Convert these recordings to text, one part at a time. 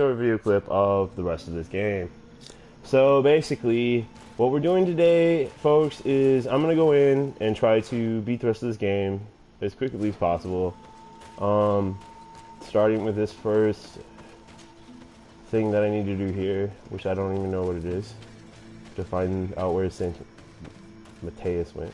show a video clip of the rest of this game. So basically, what we're doing today, folks, is I'm gonna go in and try to beat the rest of this game as quickly as possible. Starting with this first thing that I need to do here, which I don't even know what it is, to find out where St. Mateus went.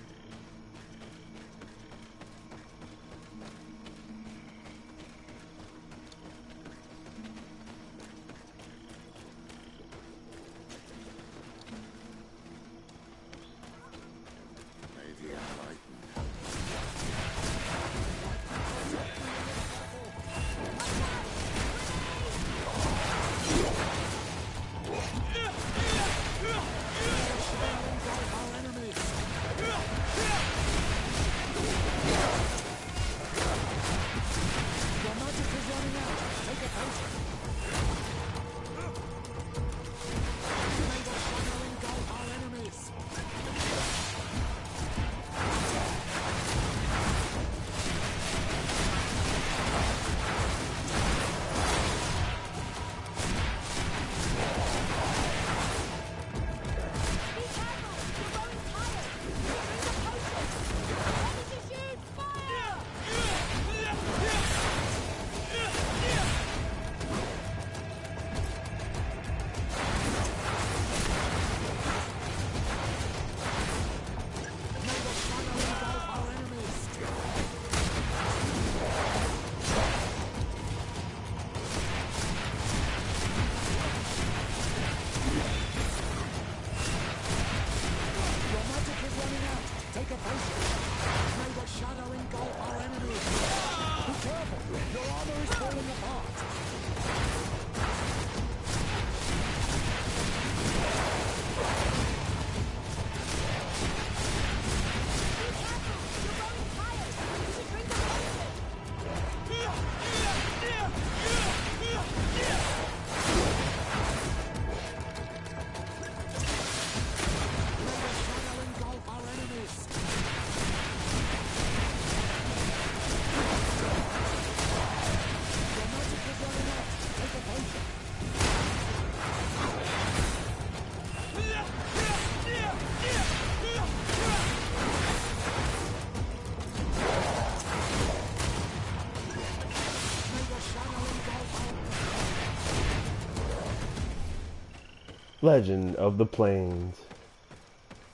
Legend of the Plains.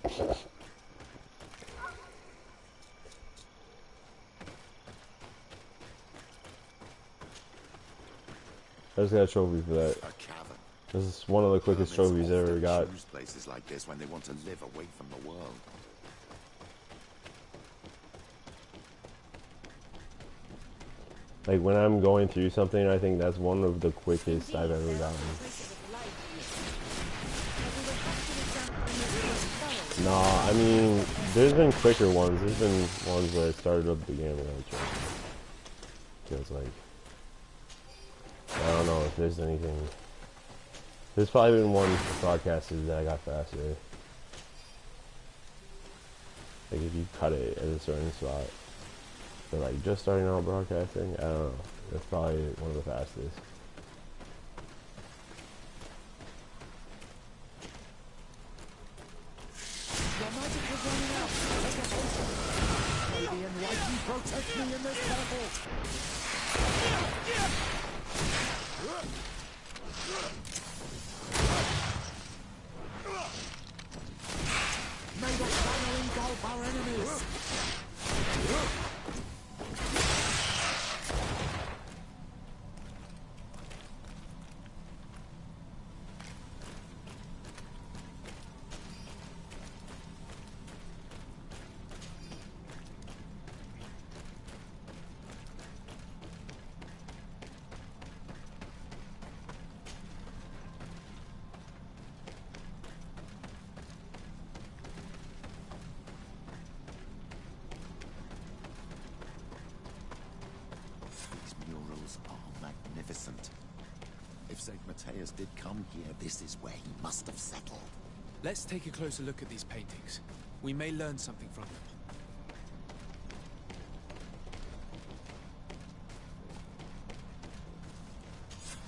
I just got a trophy for that. This is one of the quickest trophies I ever got. Places like this when they want to live away from the world. Like when I'm going through something, I think that's one of the quickest I've ever gotten. Nah, I mean, there's been quicker ones. There's been ones where I started up the game without trophy. Feels like, I don't know if there's anything. There's probably been one broadcasted that I got faster. Like if you cut it at a certain spot. But like just starting out broadcasting, I don't know. That's probably one of the fastest. Protect me in this battle! May the fire engulf our enemies! If St. Mateus did come here, this is where he must have settled. Let's take a closer look at these paintings. We may learn something from them.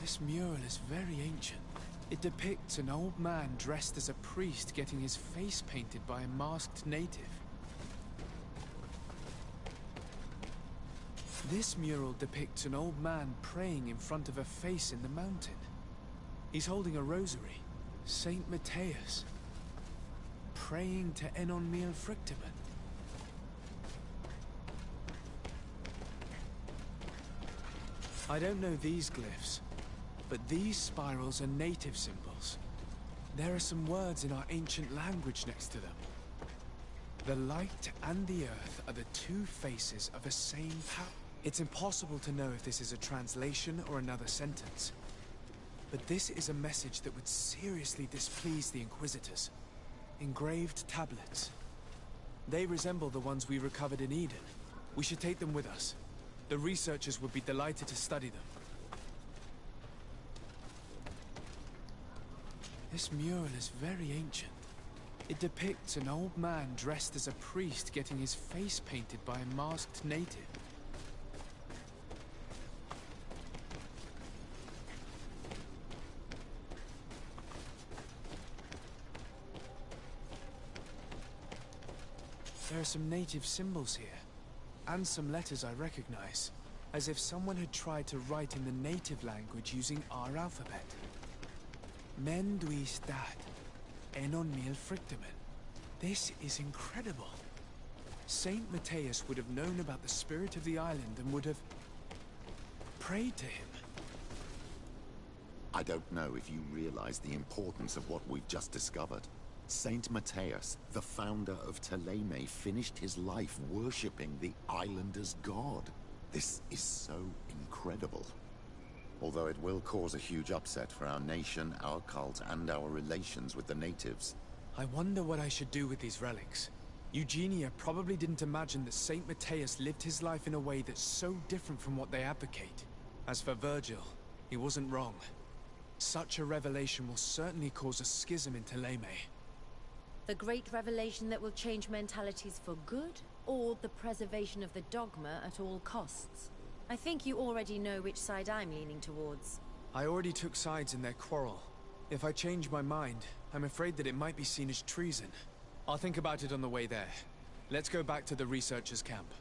This This mural is very ancient. It depicts an old man dressed as a priest getting his face painted by a masked native. This mural depicts an old man praying in front of a face in the mountain. He's holding a rosary. Saint Matthias. Praying to Enon Frictimen. I don't know these glyphs, but these spirals are native symbols. There are some words in our ancient language next to them. The light and the earth are the two faces of a same power. It's impossible to know if this is a translation or another sentence. But this is a message that would seriously displease the Inquisitors. Engraved tablets. They resemble the ones we recovered in Eden. We should take them with us. The researchers would be delighted to study them. This mural is very ancient. It depicts an old man dressed as a priest getting his face painted by a masked native. There are some native symbols here, and some letters I recognize, as if someone had tried to write in the native language using our alphabet. Men duis dat, enon frictimen. This is incredible. Saint Matthias would have known about the spirit of the island and would have prayed to him. I don't know if you realize the importance of what we've just discovered. Saint Matthias, the founder of Thélème, finished his life worshipping the islanders' god. This is so incredible. Although it will cause a huge upset for our nation, our cult, and our relations with the natives. I wonder what I should do with these relics. Eugenia probably didn't imagine that Saint Matthias lived his life in a way that's so different from what they advocate. As for Virgil, he wasn't wrong. Such a revelation will certainly cause a schism in Thélème. The great revelation that will change mentalities for good, or the preservation of the dogma at all costs? I think you already know which side I'm leaning towards. I already took sides in their quarrel. If I change my mind, I'm afraid that it might be seen as treason. I'll think about it on the way there. Let's go back to the researchers' camp.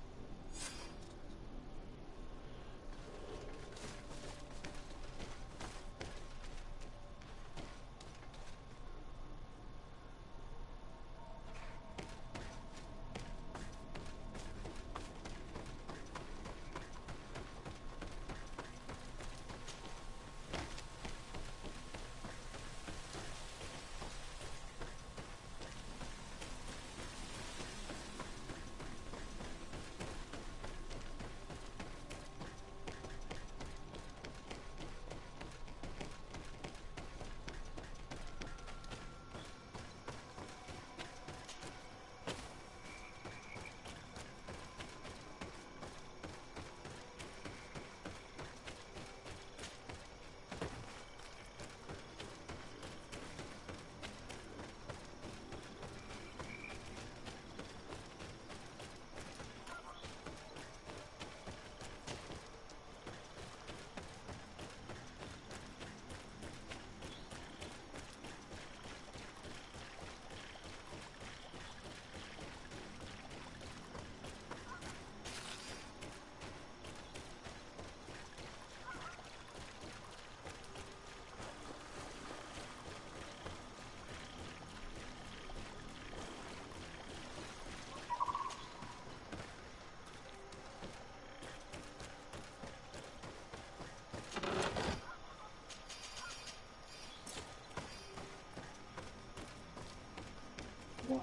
What?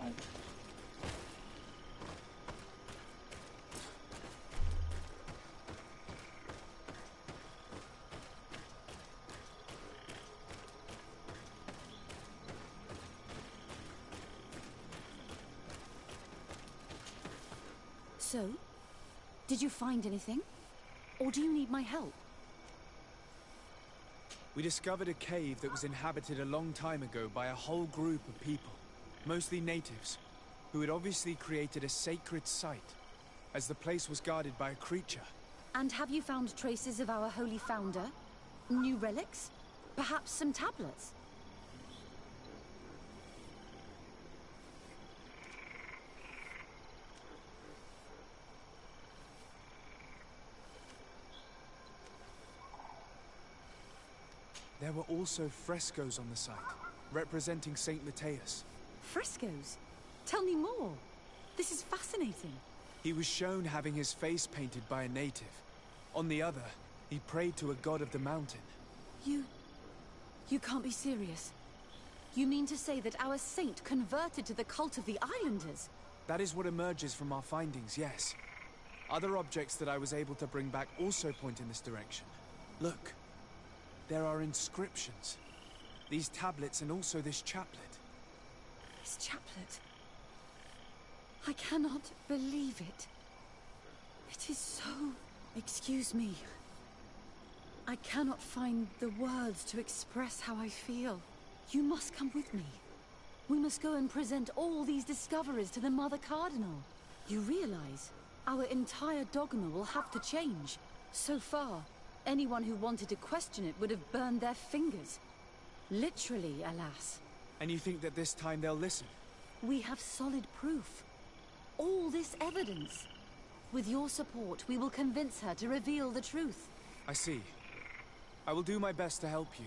So, did you find anything? Or do you need my help? We discovered a cave that was inhabited a long time ago by a whole group of people, mostly natives, who had obviously created a sacred site, as the place was guarded by a creature. And have you found traces of our holy founder? New relics? Perhaps some tablets? There were also frescoes on the site, representing Saint Matthias. Frescoes? Tell me more. This is fascinating. He was shown having his face painted by a native. On the other, he prayed to a god of the mountain. You can't be serious. You mean to say that our saint converted to the cult of the islanders? That is what emerges from our findings, yes. Other objects that I was able to bring back also point in this direction. Look, there are inscriptions. These tablets and also this chaplet. This chaplet... I cannot believe it. It is so... Excuse me. I cannot find the words to express how I feel. You must come with me. We must go and present all these discoveries to the Mother Cardinal. You realize our entire dogma will have to change. So far, anyone who wanted to question it would have burned their fingers. Literally, alas. And you think that this time they'll listen? We have solid proof. All this evidence. With your support, we will convince her to reveal the truth. I see. I will do my best to help you.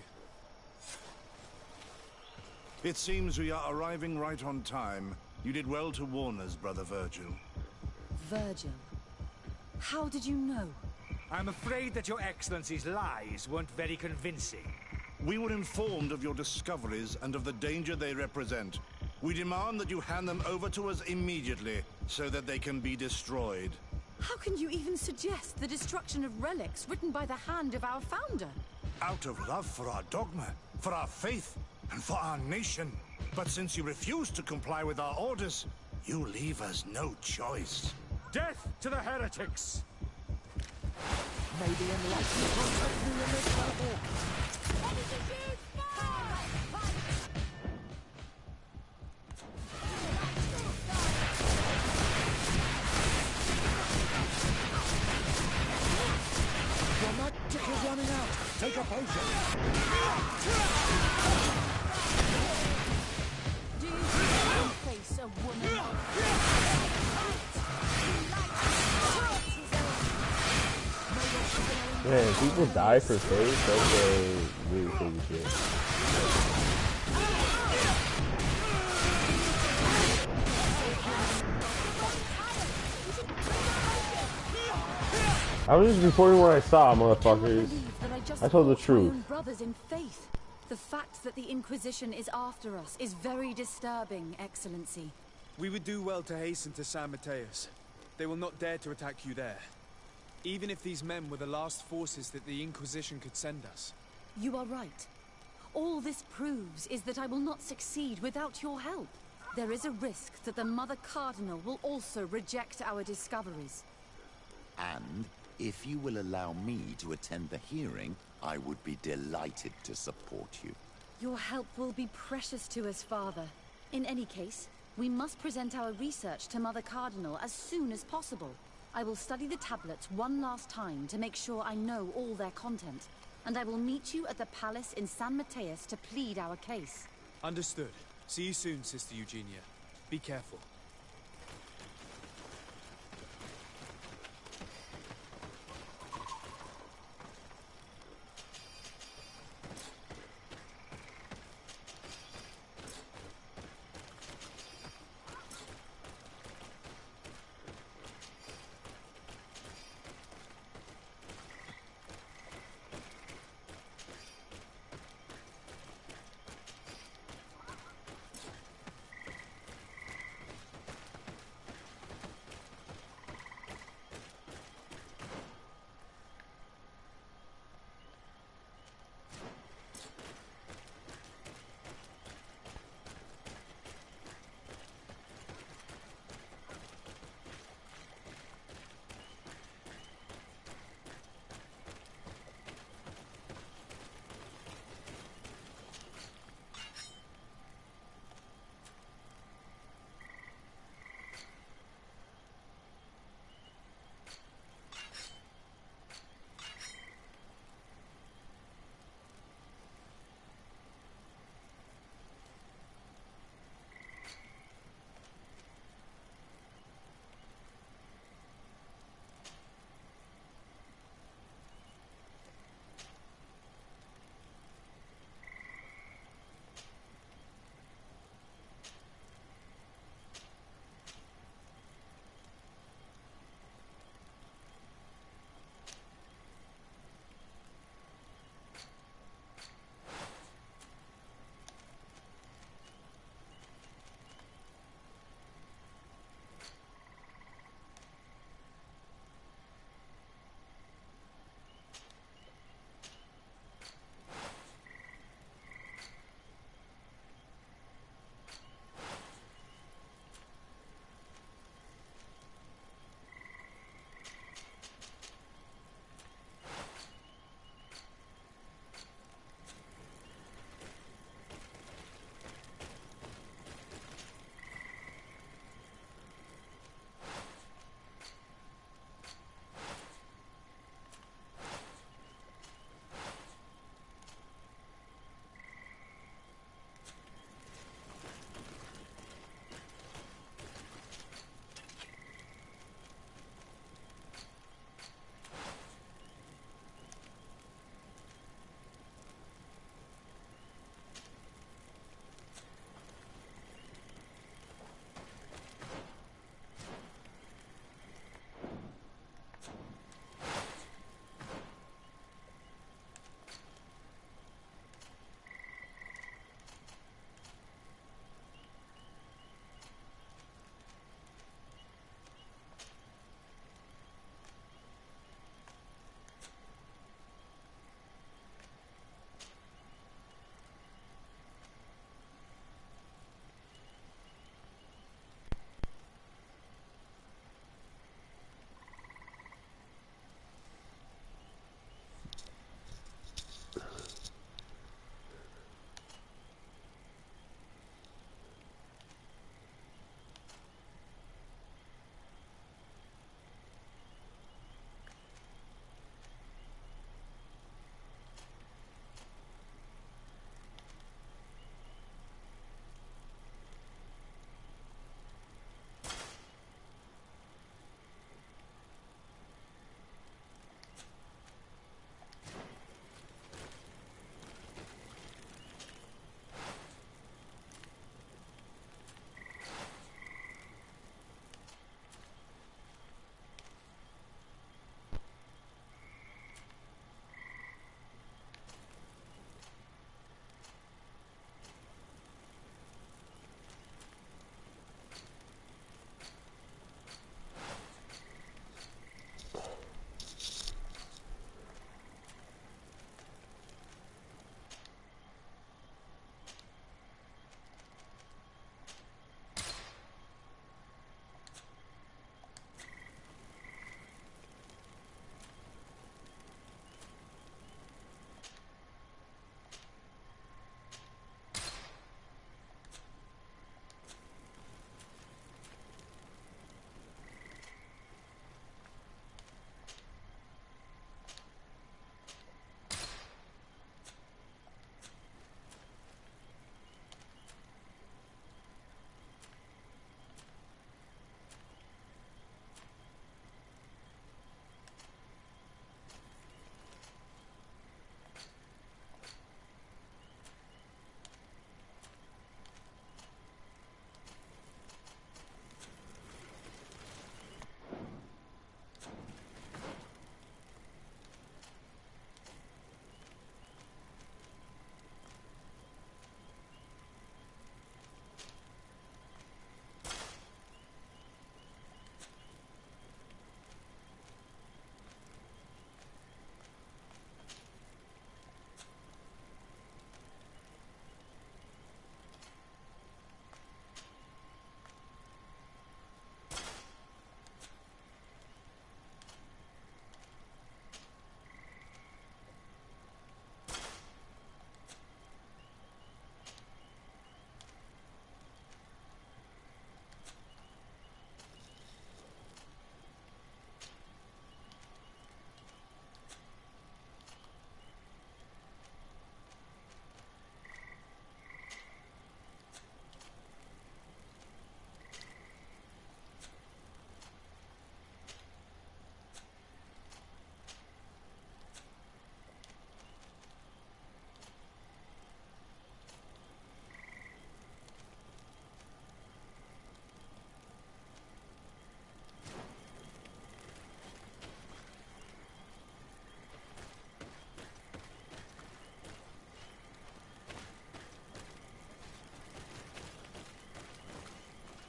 It seems we are arriving right on time. You did well to warn us, Brother Virgil. Virgil? How did you know? I'm afraid that your Excellency's lies weren't very convincing. We were informed of your discoveries and of the danger they represent. We demand that you hand them over to us immediately, so that they can be destroyed. How can you even suggest the destruction of relics written by the hand of our founder? Out of love for our dogma, for our faith, and for our nation. But since you refuse to comply with our orders, you leave us no choice. Death to the heretics! May the enlightened contact be removed by the Your magic is running out! Take a potion! Do you see in face a woman? Man, people die for faith. That's a really crazy shit. I was just reporting what I saw, motherfuckers. I told the truth. Brothers in faith. The fact that the Inquisition is after us is very disturbing, Excellency. We would do well to hasten to San Matthias. They will not dare to attack you there. Even if these men were the last forces that the Inquisition could send us. You are right. All this proves is that I will not succeed without your help. There is a risk that the Mother Cardinal will also reject our discoveries. And if you will allow me to attend the hearing, I would be delighted to support you. Your help will be precious to us, Father. In any case, we must present our research to Mother Cardinal as soon as possible. I will study the tablets one last time to make sure I know all their content. And I will meet you at the palace in San Matthias to plead our case. Understood. See you soon, Sister Eugenia. Be careful.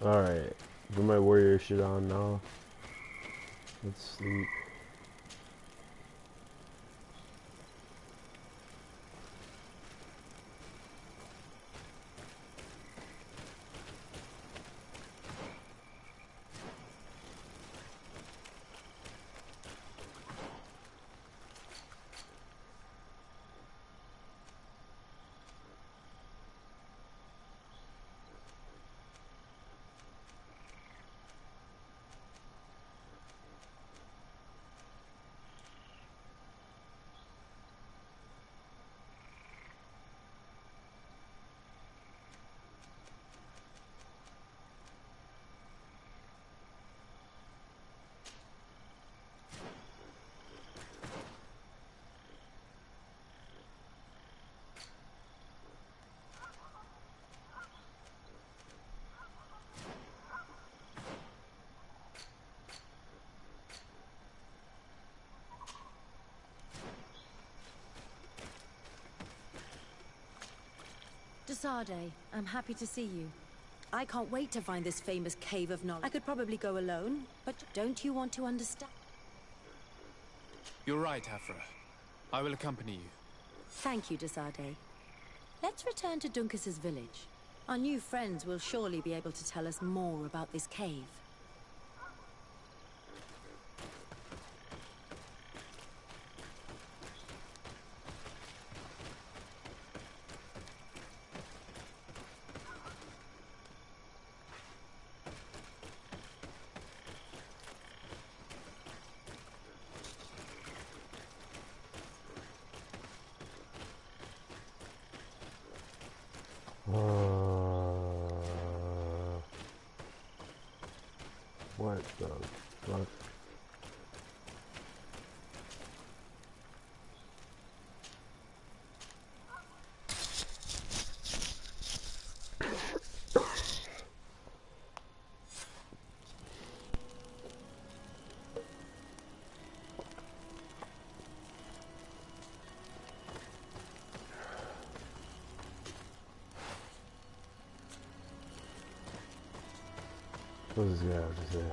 Alright. Put my warrior shit on now. Let's sleep. Desade, I'm happy to see you. I can't wait to find this famous cave of knowledge. I could probably go alone, but don't you want to understand? You're right, Afra. I will accompany you. Thank you, Desade. Let's return to Duncas's village. Our new friends will surely be able to tell us more about this cave. What the fuck? What does this guy have to say?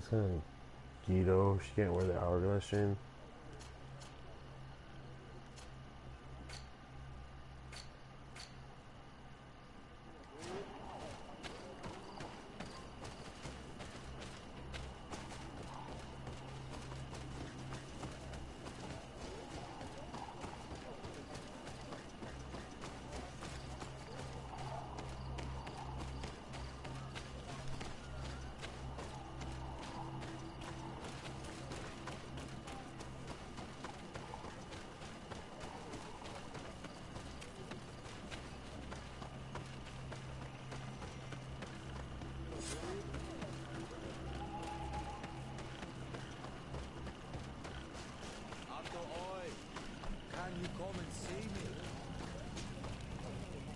That's kind of Guido. She can't wear the hourglass chain.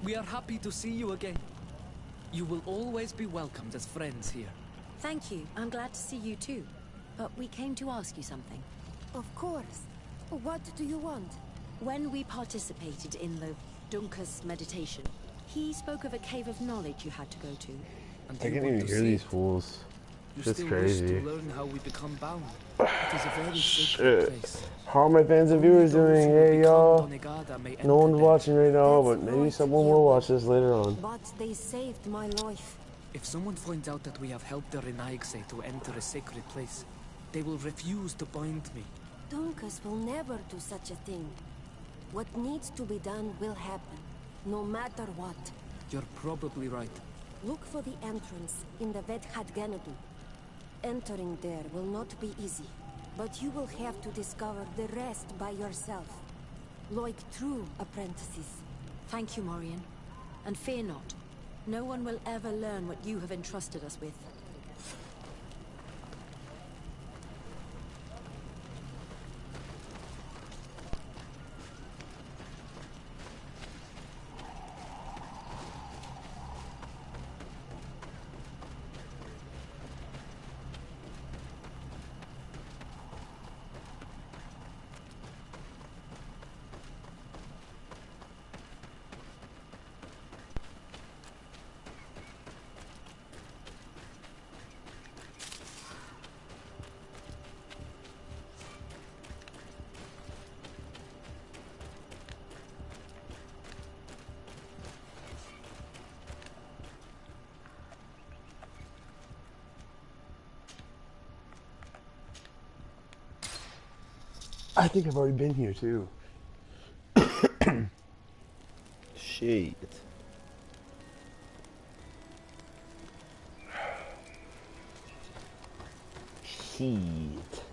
We are happy to see you again. You will always be welcomed as friends here. Thank you. I'm glad to see you too. But we came to ask you something. Of course. What do you want? When we participated in the Dunkus meditation, he spoke of a cave of knowledge you had to go to. And I you can't want even to hear see these it. fools. You It's still crazy. wish to learn how we become bound. It is a very sacred Shit. place. How are my fans and Only viewers those doing? who have Hey become y'all. Donegada may No enter one's there. watching right now, That's but maybe right, someone you will will. watch this later on. But they saved my life. If someone finds out that we have helped the Renaigse to enter a sacred place, they will refuse to bind me. Dunkus will never do such a thing. What needs to be done will happen, no matter what. You're probably right. Look for the entrance in the Vedhat Ganadu. Entering there will not be easy, but you will have to discover the rest by yourself. Like true apprentices. Thank you, Morian. And fear not. No one will ever learn what you have entrusted us with. I think I've already been here too. Shit. Shit.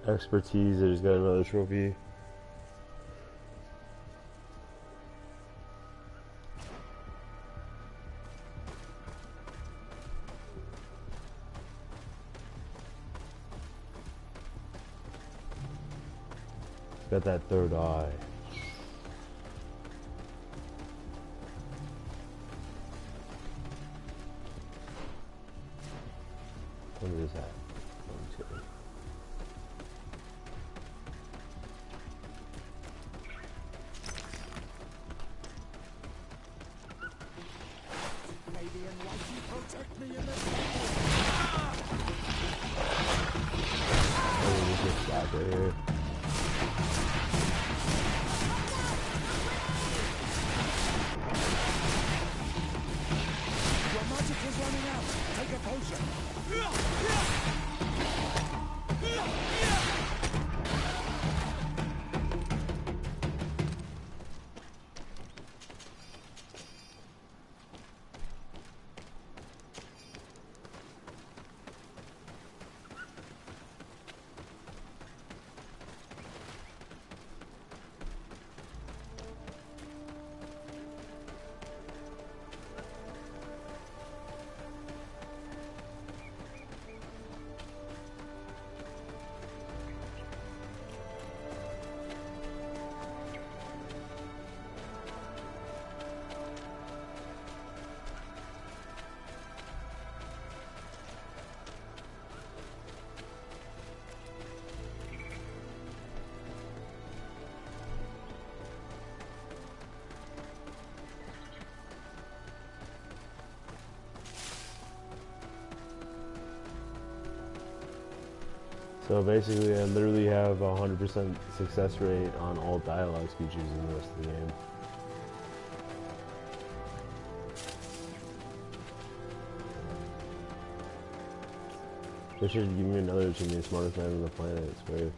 expertise. I just got another trophy. Got that third eye. What is that? 1, 2. May the enlightened protect me in this Oh, we just got right here. Your magic is running out. Take a potion. So basically, I literally have a 100% success rate on all dialogue speeches in the rest of the game. They should give me another to be the smartest man on the planet, I swear.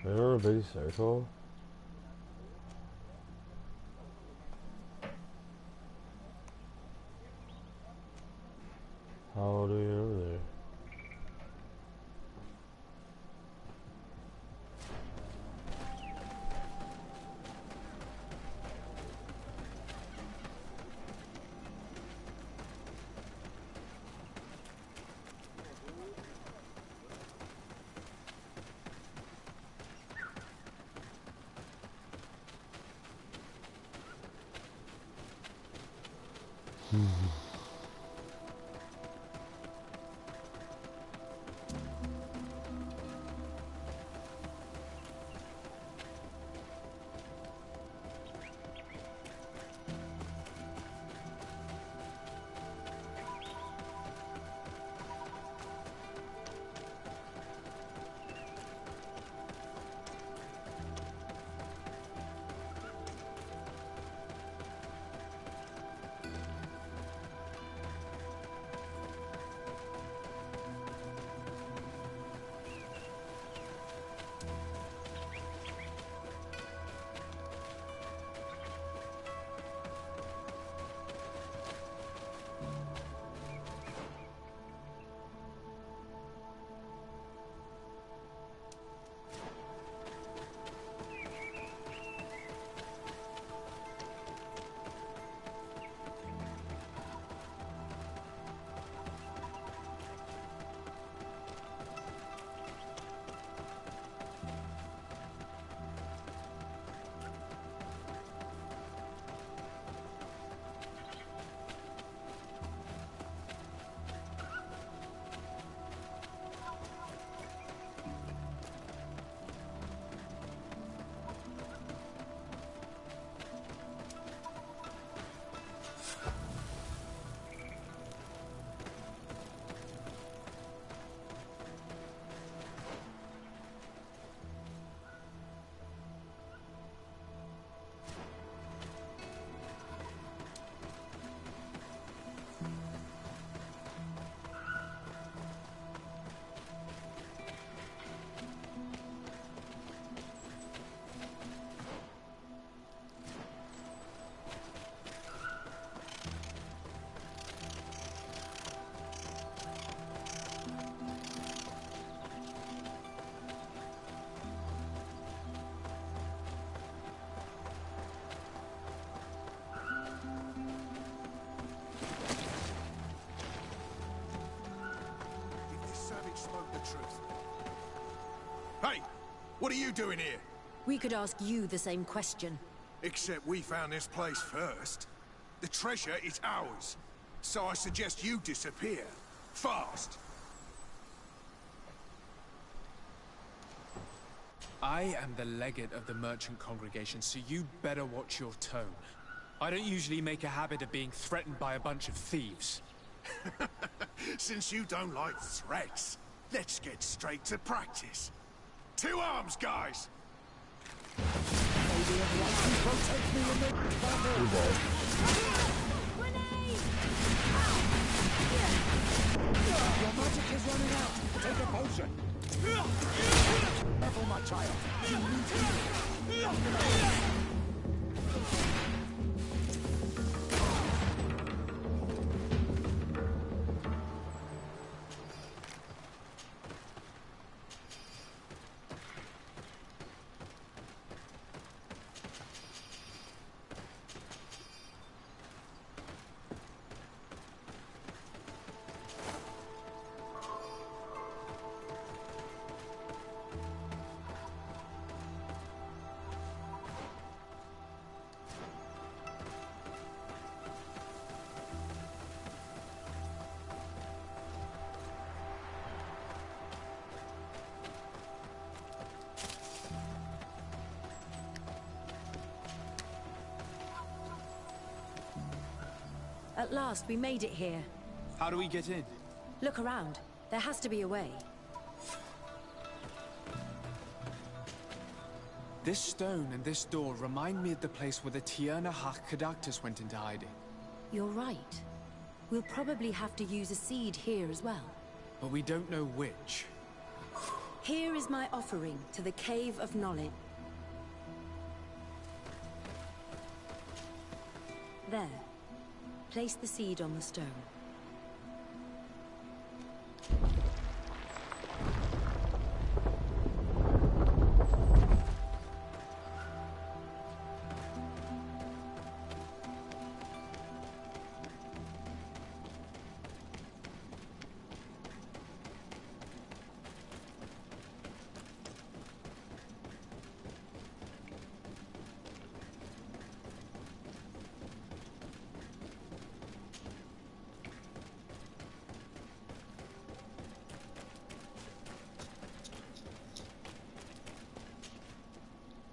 Remember a big circle? How do you know there? truth. Hey! What are you doing here? We could ask you the same question. Except we found this place first. The treasure is ours. So I suggest you disappear. Fast! I am the legate of the merchant congregation, so you'd better watch your tone. I don't usually make a habit of being threatened by a bunch of thieves. Since you don't like threats, let's get straight to practice. To arms, guys! Maybe everyone can protect me in the battle. Grenade! Your magic is running out. Take a potion. Careful, my child. You need healing. At last, we made it here. How do we get in? Look around. There has to be a way. This stone and this door remind me of the place where the Tierna Hach Conductors went into hiding. You're right. We'll probably have to use a seed here as well. But we don't know which. Here is my offering to the Cave of Knowledge. There. Place the seed on the stone.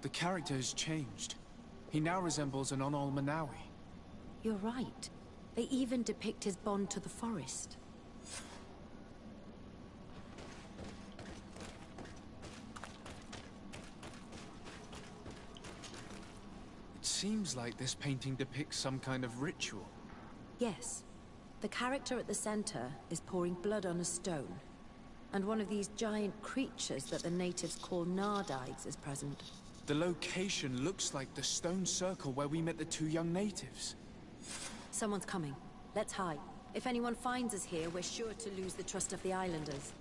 The character has changed. He now resembles an Aluminowee. You're right. They even depict his bond to the forest. It seems like this painting depicts some kind of ritual. Yes. The character at the center is pouring blood on a stone. And one of these giant creatures that the natives call Nardides is present. The location looks like the stone circle where we met the two young natives. Someone's coming. Let's hide. If anyone finds us here, we're sure to lose the trust of the islanders.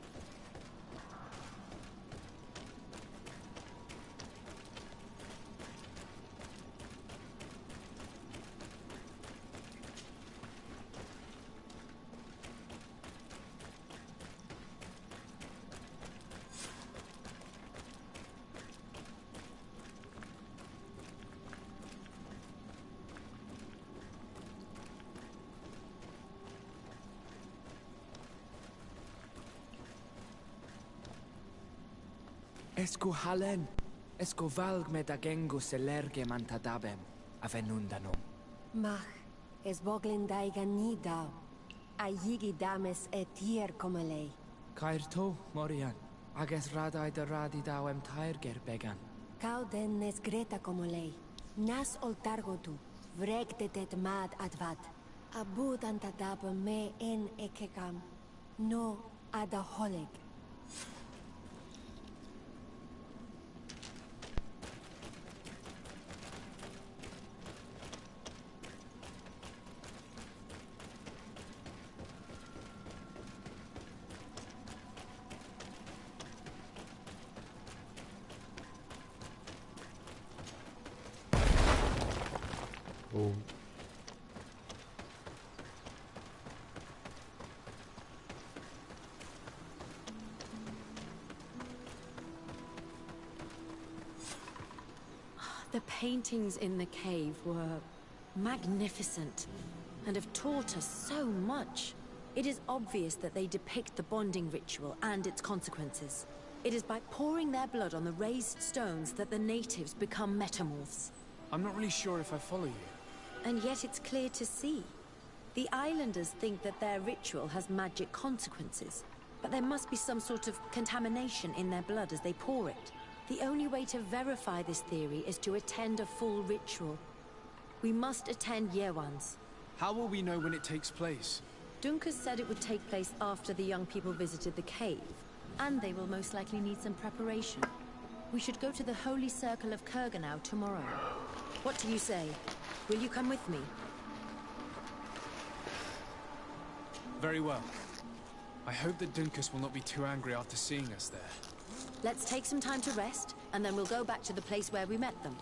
Esco halen, esco valg med agengo selerge mantadabem, avenundanum. Mach, es boglin daigan ni dau. Ayigi dames etier como lei. Cair to, Morian, ages radai de radi dauem tairger began. Cauden nes greta como lei. Nas oltargo tu, vreg de det mad advad. Abud antadab me en ekekam. No adaholeg. Oh. The paintings in the cave were magnificent and have taught us so much. It is obvious that they depict the bonding ritual and its consequences. It is by pouring their blood on the raised stones that the natives become metamorphs. I'm not really sure if I follow you. And yet it's clear to see. The islanders think that their ritual has magic consequences, but there must be some sort of contamination in their blood as they pour it. The only way to verify this theory is to attend a full ritual. We must attend Yewan's. How will we know when it takes place? Duncan said it would take place after the young people visited the cave, and they will most likely need some preparation. We should go to the Holy Circle of Kurganau tomorrow. What do you say? Will you come with me? Very well. I hope that Dunkus will not be too angry after seeing us there. Let's take some time to rest, and then we'll go back to the place where we met them.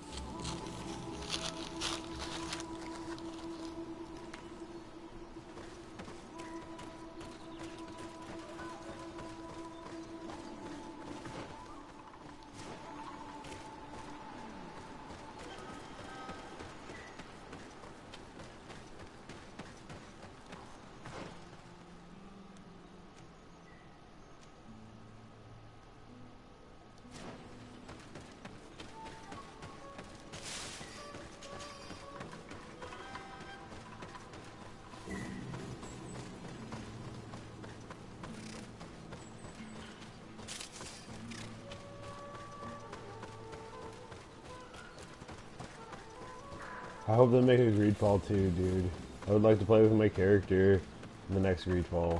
I hope they make a Greedfall too, dude. I would like to play with my character in the next Greedfall.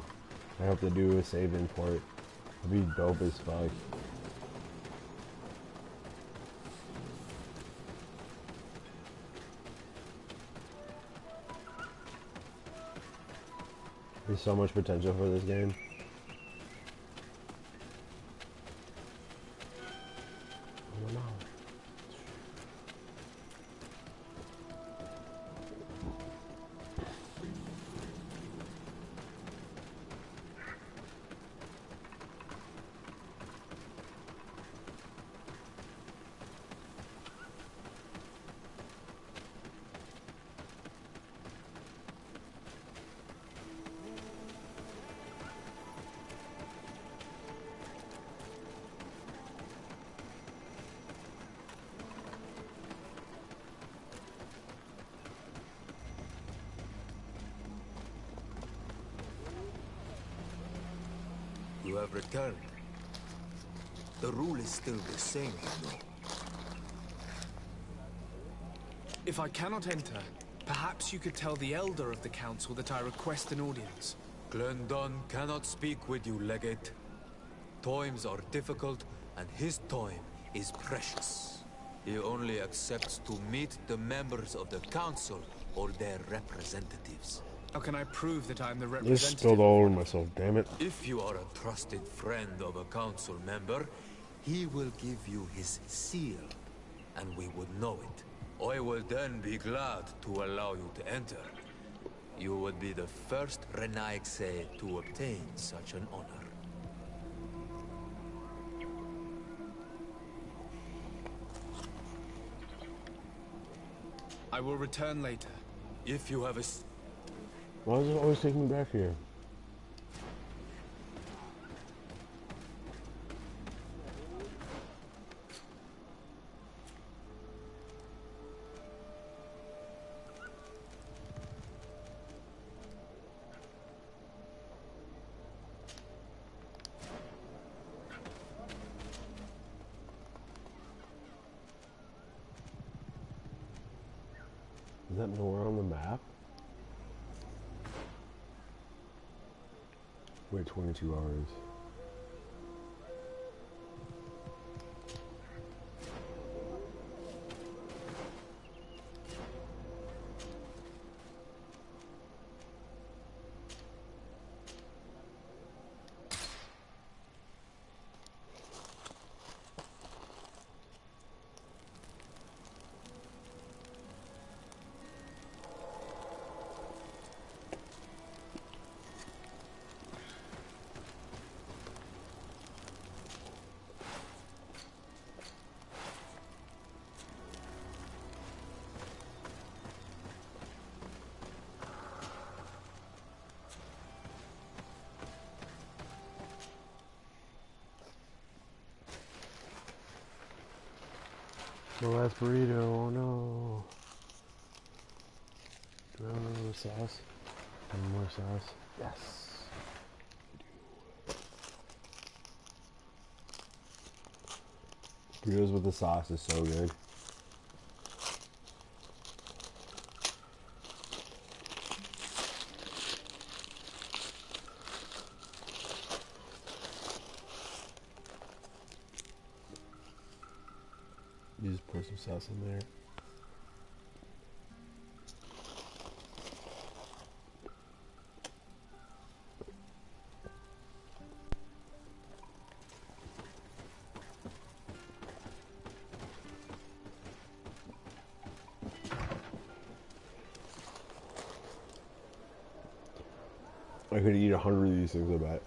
I hope they do a save import. It'd be dope as fuck. There's so much potential for this game. I don't know. You have returned. The rule is still the same, you know. If I cannot enter, perhaps you could tell the Elder of the Council that I request an audience. Glendon cannot speak with you, Legate. Times are difficult, and his time is precious. He only accepts to meet the members of the Council or their representatives. How can I prove that I am the I representative? spilled all over myself, damn it. If you are a trusted friend of a council member, he will give you his seal, and we would know it. I will then be glad to allow you to enter. You would be the first Renaigse to obtain such an honor. I will return later. If you have a... Why does it always take me back here? Is that nowhere on the map? Wait 22 hours. The last burrito, oh no. Do I have any more sauce? Any more sauce? Yes. Burritos with the sauce is so good. You just pour some sauce in there. I could eat 100 of these things, I bet.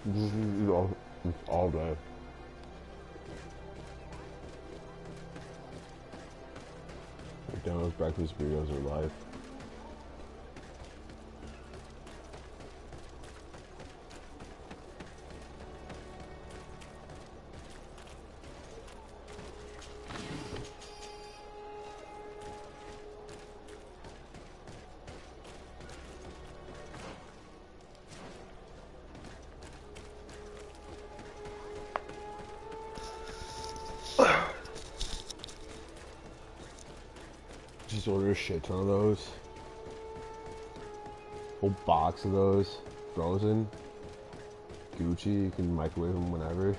This is all day. McDonald's breakfast burritos are life. Just order a shit ton of those. Whole box of those. Frozen. Gucci, you can microwave them whenever.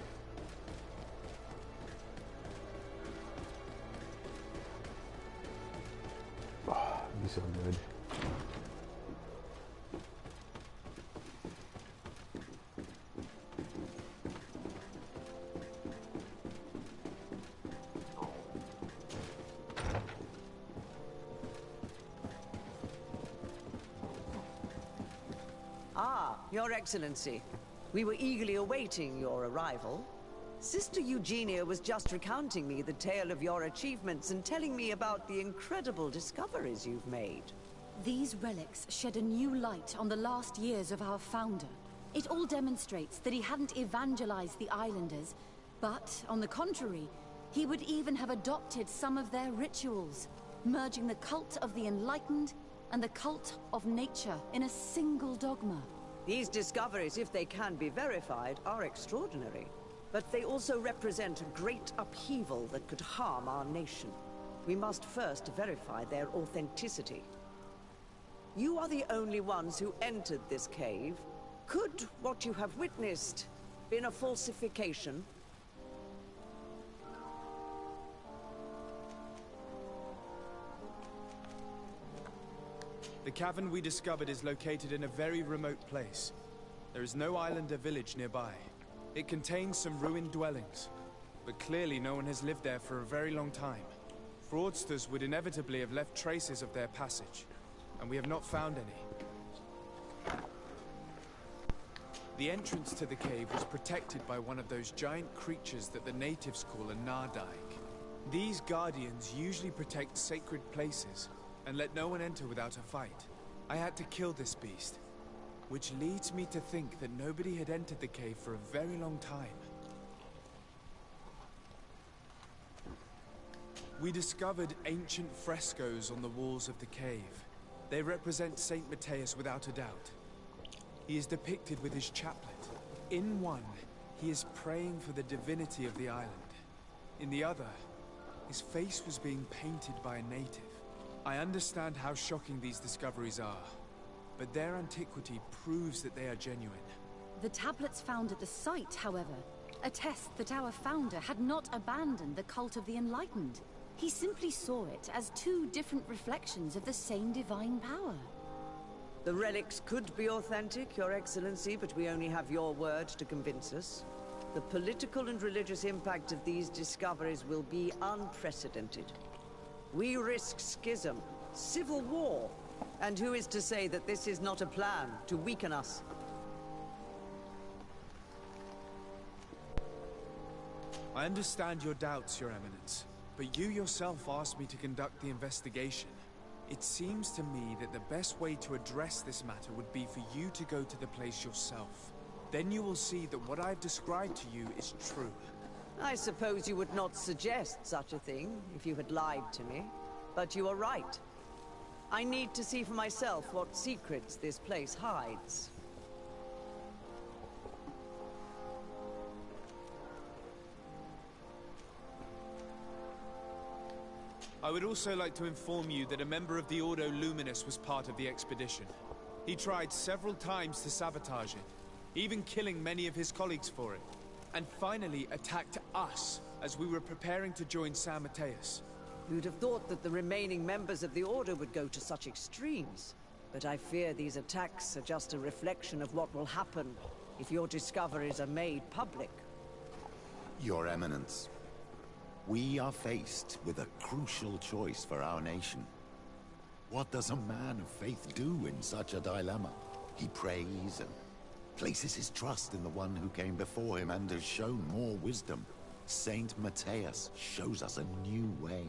Oh, it'd be so good. Your Excellency, we were eagerly awaiting your arrival. Sister Eugenia was just recounting me the tale of your achievements and telling me about the incredible discoveries you've made. These relics shed a new light on the last years of our founder. It all demonstrates that he hadn't evangelized the islanders, but, on the contrary, he would even have adopted some of their rituals, merging the cult of the enlightened and the cult of nature in a single dogma. These discoveries, if they can be verified, are extraordinary. But they also represent a great upheaval that could harm our nation. We must first verify their authenticity. You are the only ones who entered this cave. Could what you have witnessed been a falsification? The cavern we discovered is located in a very remote place. There is no island or village nearby. It contains some ruined dwellings, but clearly no one has lived there for a very long time. Fraudsters would inevitably have left traces of their passage, and we have not found any. The entrance to the cave was protected by one of those giant creatures that the natives call a Nardaik. These guardians usually protect sacred places, and let no one enter without a fight. I had to kill this beast, which leads me to think that nobody had entered the cave for a very long time. We discovered ancient frescoes on the walls of the cave. They represent Saint Matthias without a doubt. He is depicted with his chaplet. In one, he is praying for the divinity of the island. In the other, his face was being painted by a native. I understand how shocking these discoveries are, but their antiquity proves that they are genuine. The tablets found at the site, however, attest that our founder had not abandoned the cult of the enlightened. He simply saw it as two different reflections of the same divine power. The relics could be authentic, Your Excellency, but we only have your word to convince us. The political and religious impact of these discoveries will be unprecedented. We risk schism, civil war. And who is to say that this is not a plan to weaken us? I understand your doubts, Your Eminence, but you yourself asked me to conduct the investigation. It seems to me that the best way to address this matter would be for you to go to the place yourself. Then you will see that what I've described to you is true. I suppose you would not suggest such a thing if you had lied to me. But you are right. I need to see for myself what secrets this place hides. I would also like to inform you that a member of the Ordo Luminous was part of the expedition. He tried several times to sabotage it, even killing many of his colleagues for it, and finally attacked us as we were preparing to join San Mateus. You'd have thought that the remaining members of the Order would go to such extremes. But I fear these attacks are just a reflection of what will happen if your discoveries are made public. Your Eminence, we are faced with a crucial choice for our nation. What does a man of faith do in such a dilemma? He prays and places his trust in the one who came before him and has shown more wisdom. Saint Mateus shows us a new way.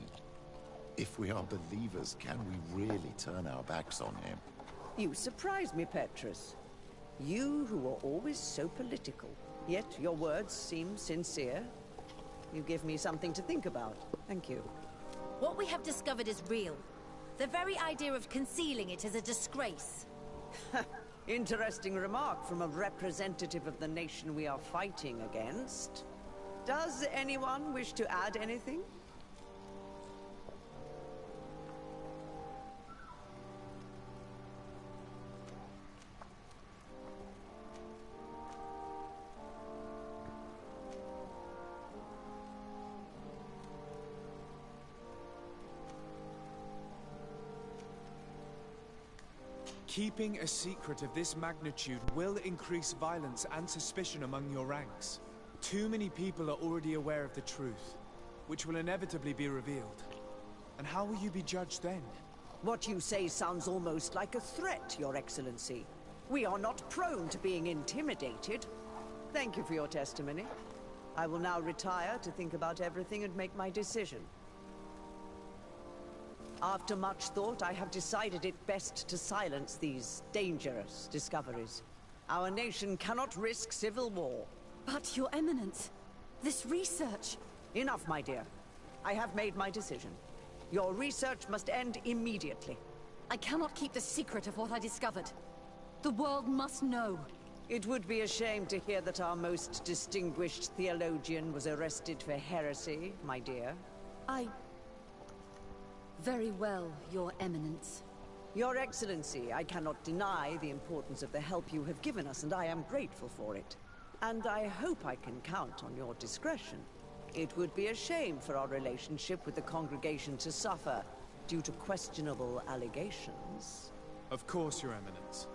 If we are believers, can we really turn our backs on him? You surprise me, Petrus. You who are always so political, yet your words seem sincere. You give me something to think about. Thank you. What we have discovered is real. The very idea of concealing it is a disgrace. Interesting remark from a representative of the nation we are fighting against. Does anyone wish to add anything? Keeping a secret of this magnitude will increase violence and suspicion among your ranks. Too many people are already aware of the truth, which will inevitably be revealed. And how will you be judged then? What you say sounds almost like a threat, Your Excellency. We are not prone to being intimidated. Thank you for your testimony. I will now retire to think about everything and make my decision. After much thought, I have decided it best to silence these dangerous discoveries. Our nation cannot risk civil war. But, Your Eminence, this research... Enough, my dear. I have made my decision. Your research must end immediately. I cannot keep the secret of what I discovered. The world must know. It would be a shame to hear that our most distinguished theologian was arrested for heresy, my dear. Very well, Your Eminence. Your Excellency, I cannot deny the importance of the help you have given us, and I am grateful for it. And I hope I can count on your discretion. It would be a shame for our relationship with the congregation to suffer due to questionable allegations. Of course, Your Eminence.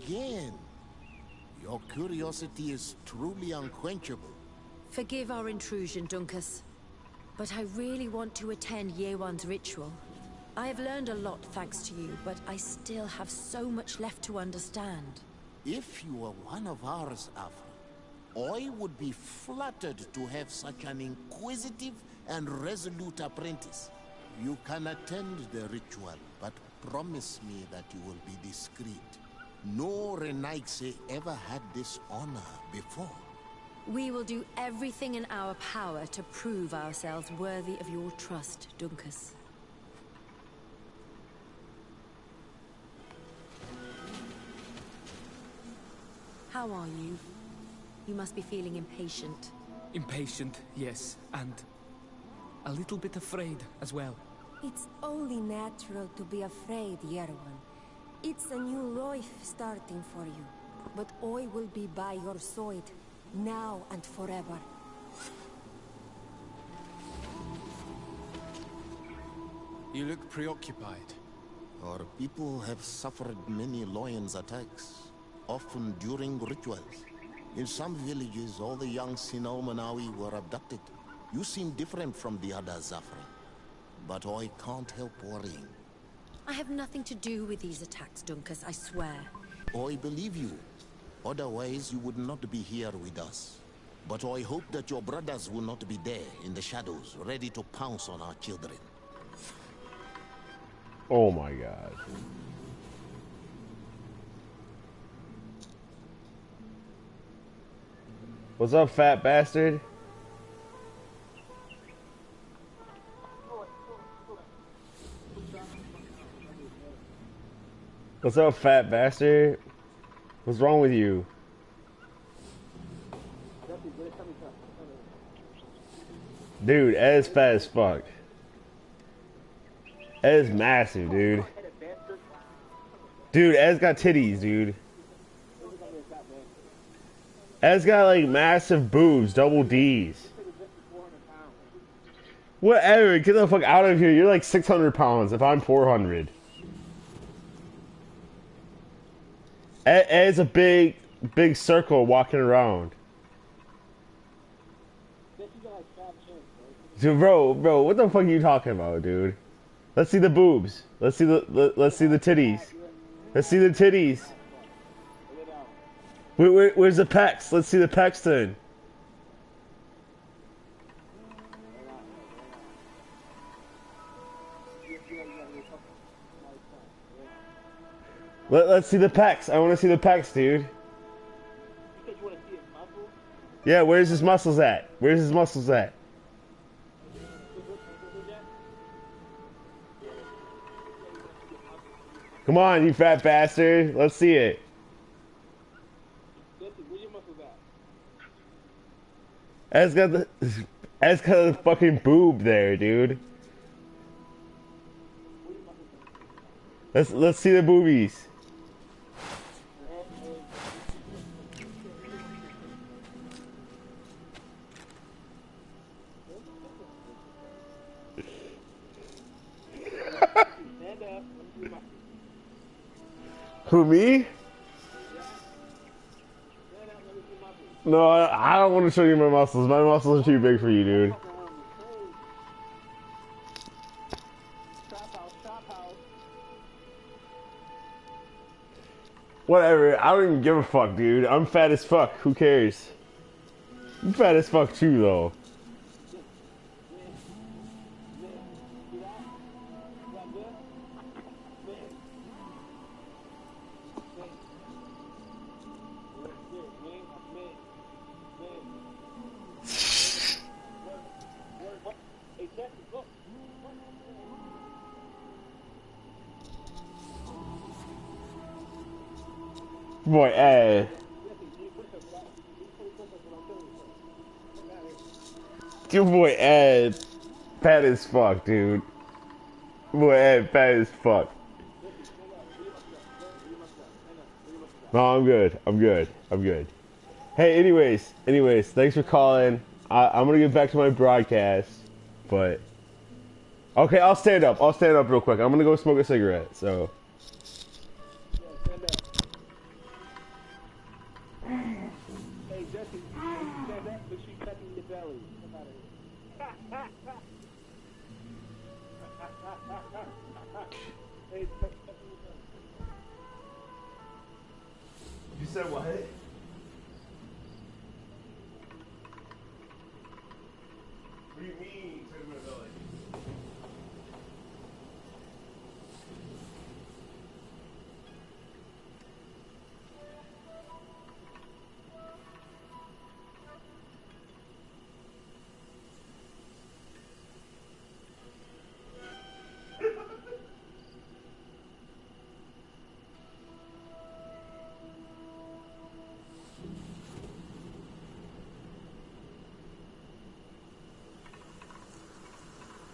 again. Your curiosity is truly unquenchable. Forgive our intrusion, Dunkus. But I really want to attend Yewan's ritual. I have learned a lot thanks to you, but I still have so much left to understand. If you were one of ours, Afra, I would be flattered to have such an inquisitive and resolute apprentice. You can attend the ritual, but promise me that you will be discreet. No Renaigse ever had this honor before. We will do everything in our power to prove ourselves worthy of your trust, Dunkus. How are you? You must be feeling impatient. Impatient, yes, and a little bit afraid as well. It's only natural to be afraid, Yerwan. It's a new life starting for you. But I will be by your side, now and forever. You look preoccupied. Our people have suffered many lions attacks, often during rituals. In some villages, all the young Aluminowee were abducted. You seem different from the others, Afra. But I can't help worrying. I have nothing to do with these attacks, Dunkus, I swear. I believe you. Otherwise, you would not be here with us. But I hope that your brothers will not be there in the shadows, ready to pounce on our children. Oh my god. What's up, fat bastard? What's up, fat bastard? What's wrong with you? Dude, Ed's fat as fuck. Ed's massive, dude. Dude, Ed's got titties, dude. Ed's got like massive boobs, double D's. Whatever, get the fuck out of here. You're like 600 pounds if I'm 400. Ed's a big circle walking around. Dude, bro, what the fuck are you talking about, dude? Let's see the boobs. Let's see the titties. Let's see the titties. Where's the pecs? Let's see the pecs then. Let's see the pecs. I want to see the pecs, dude. Yeah, where's his muscles at? Where's his muscles at? Come on, you fat bastard. Let's see it. Ed's got the fucking boob there, dude. Let's see the boobies. Who, me? No, I don't want to show you my muscles. My muscles are too big for you, dude. Whatever, I don't even give a fuck, dude. I'm fat as fuck. Who cares? I'm fat as fuck too, though. Boy, Ed. Your boy Ed, fat as fuck, dude. Boy Ed, fat as fuck. No, I'm good. I'm good. I'm good. Hey, anyways, thanks for calling. I'm gonna get back to my broadcast, but okay, I'll stand up. I'll stand up real quick. I'm gonna go smoke a cigarette. So. Hey, Jesse, you said that, but she cutting your belly. Come out of here. Hey, cut your belly. You said what? What do you mean, cut my belly?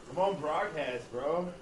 I'm on broadcast, bro.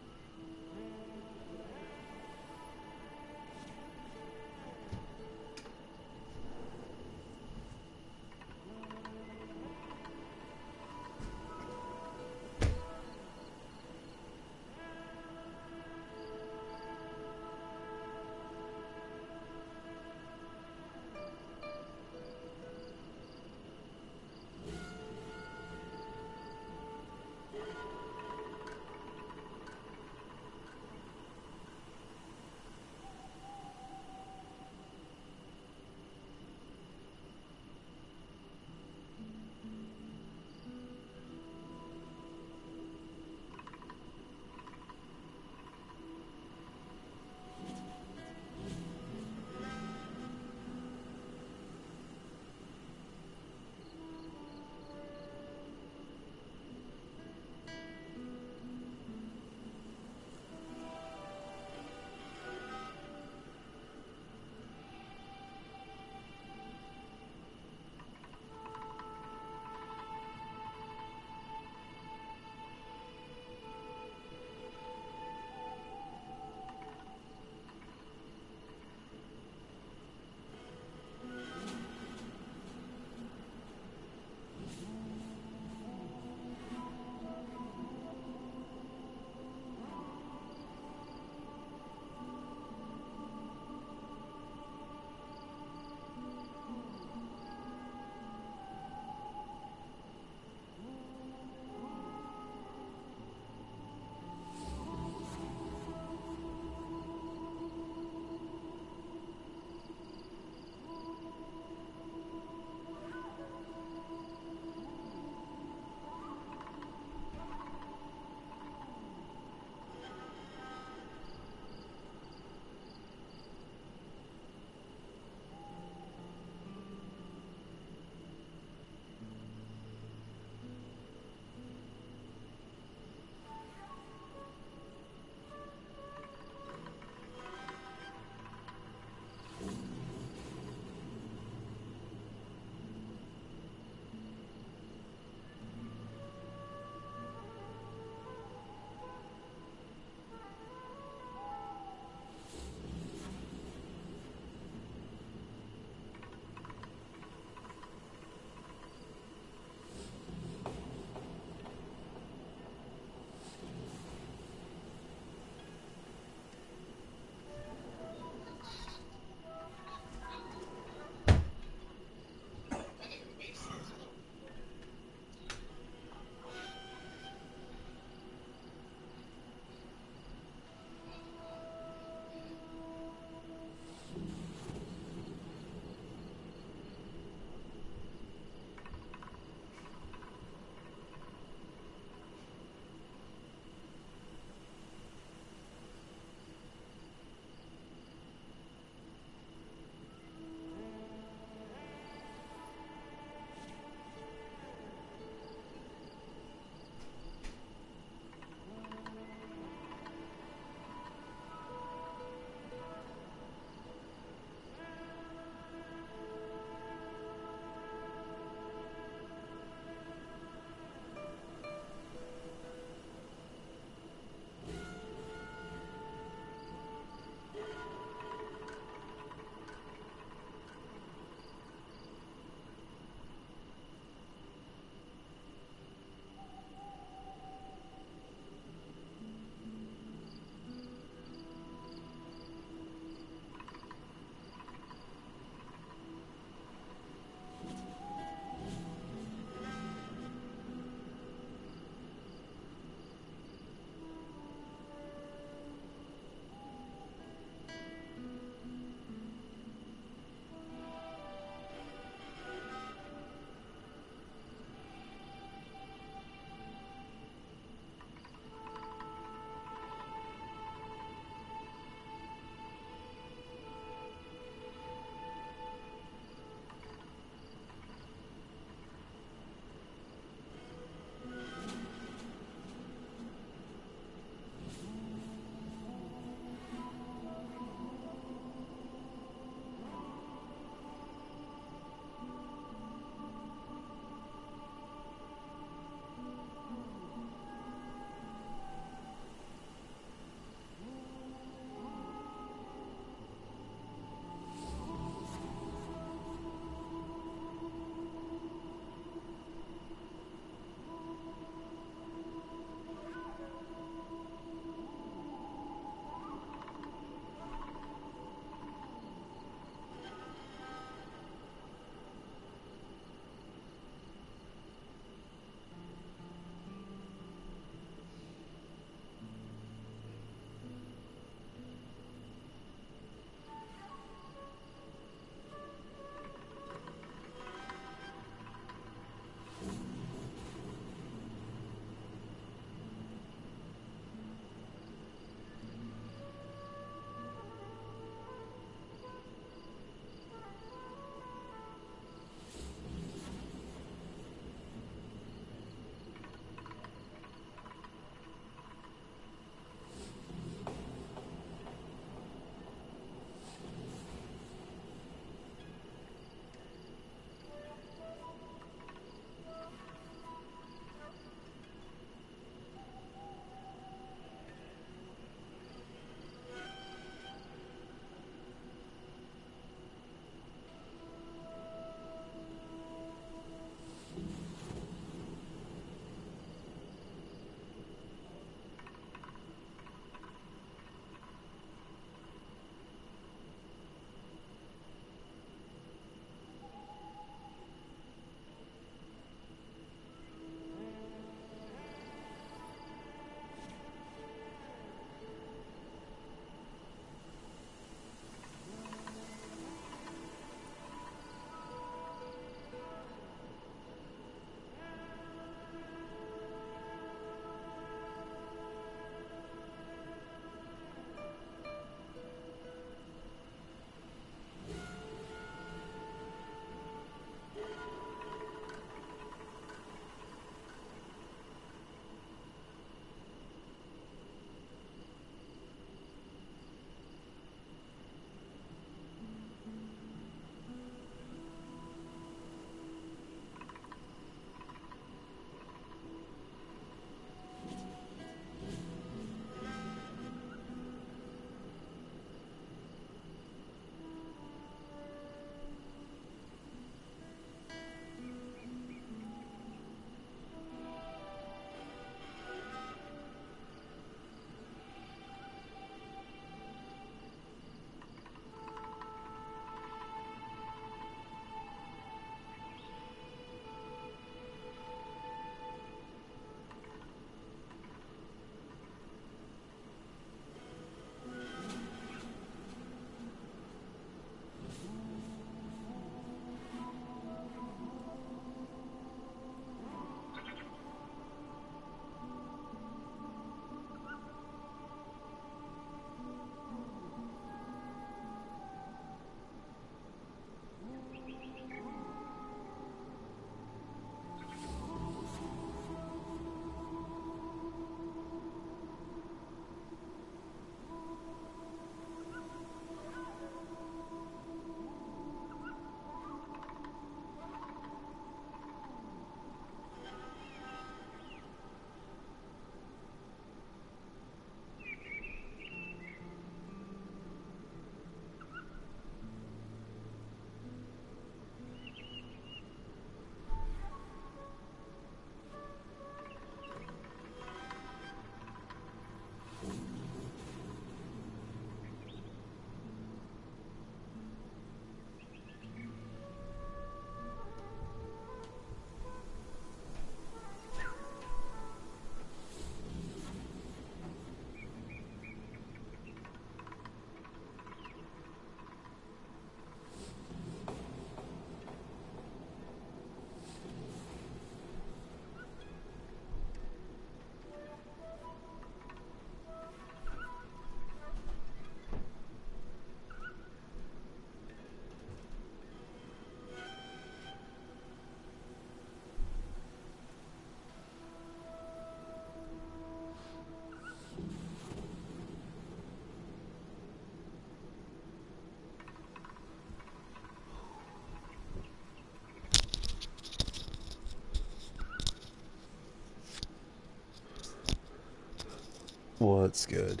That's good.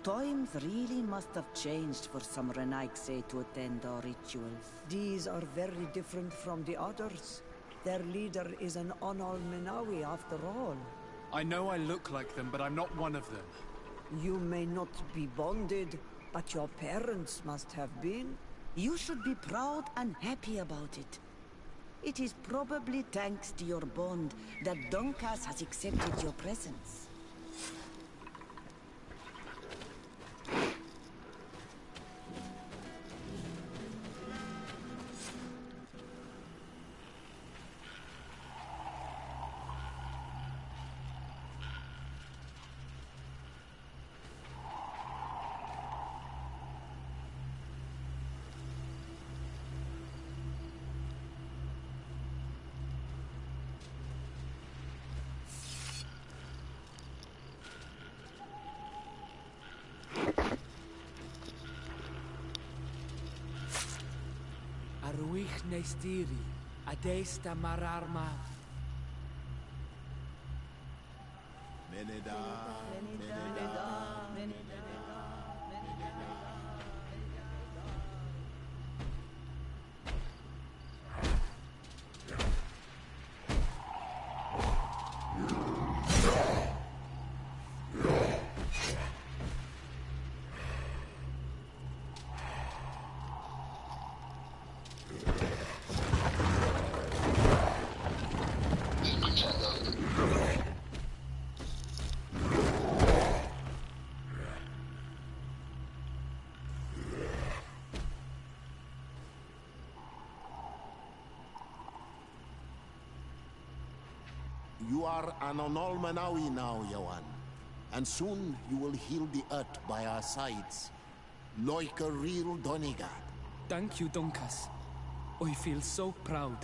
Times really must have changed for some Renaigse to attend our rituals. These are very different from the others. Their leader is an Aluminowee after all. I know I look like them, but I'm not one of them. You may not be bonded, but your parents must have been. You should be proud and happy about it. It is probably thanks to your bond that Dunkas has accepted your presence. Aruich Nestiri, Adesta Mararma. Meneda, Meneda, Meneda. You are an Aluminowee now, Yawan. And soon you will heal the earth by our sides. Like a real Donegard. Thank you, Dunkas. I feel so proud.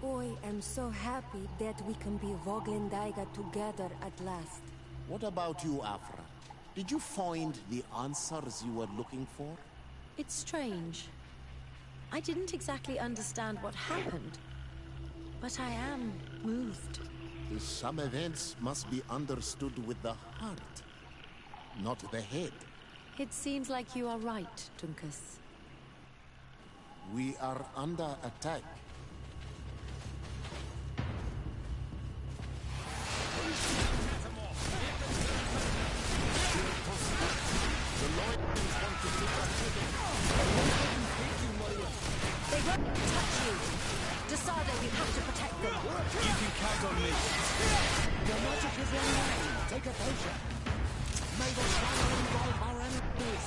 I am so happy that we can be Voglendaiga together at last. What about you, Afra? Did you find the answers you were looking for? It's strange. I didn't exactly understand what happened, but I am moved. Some events must be understood with the heart, not the head. It seems like you are right, Dunkas. We are under attack. They won't touch you. Desada, we have to protect them. You can count on me. Your magic is online. Take a potion. May the shadow engulf our enemies.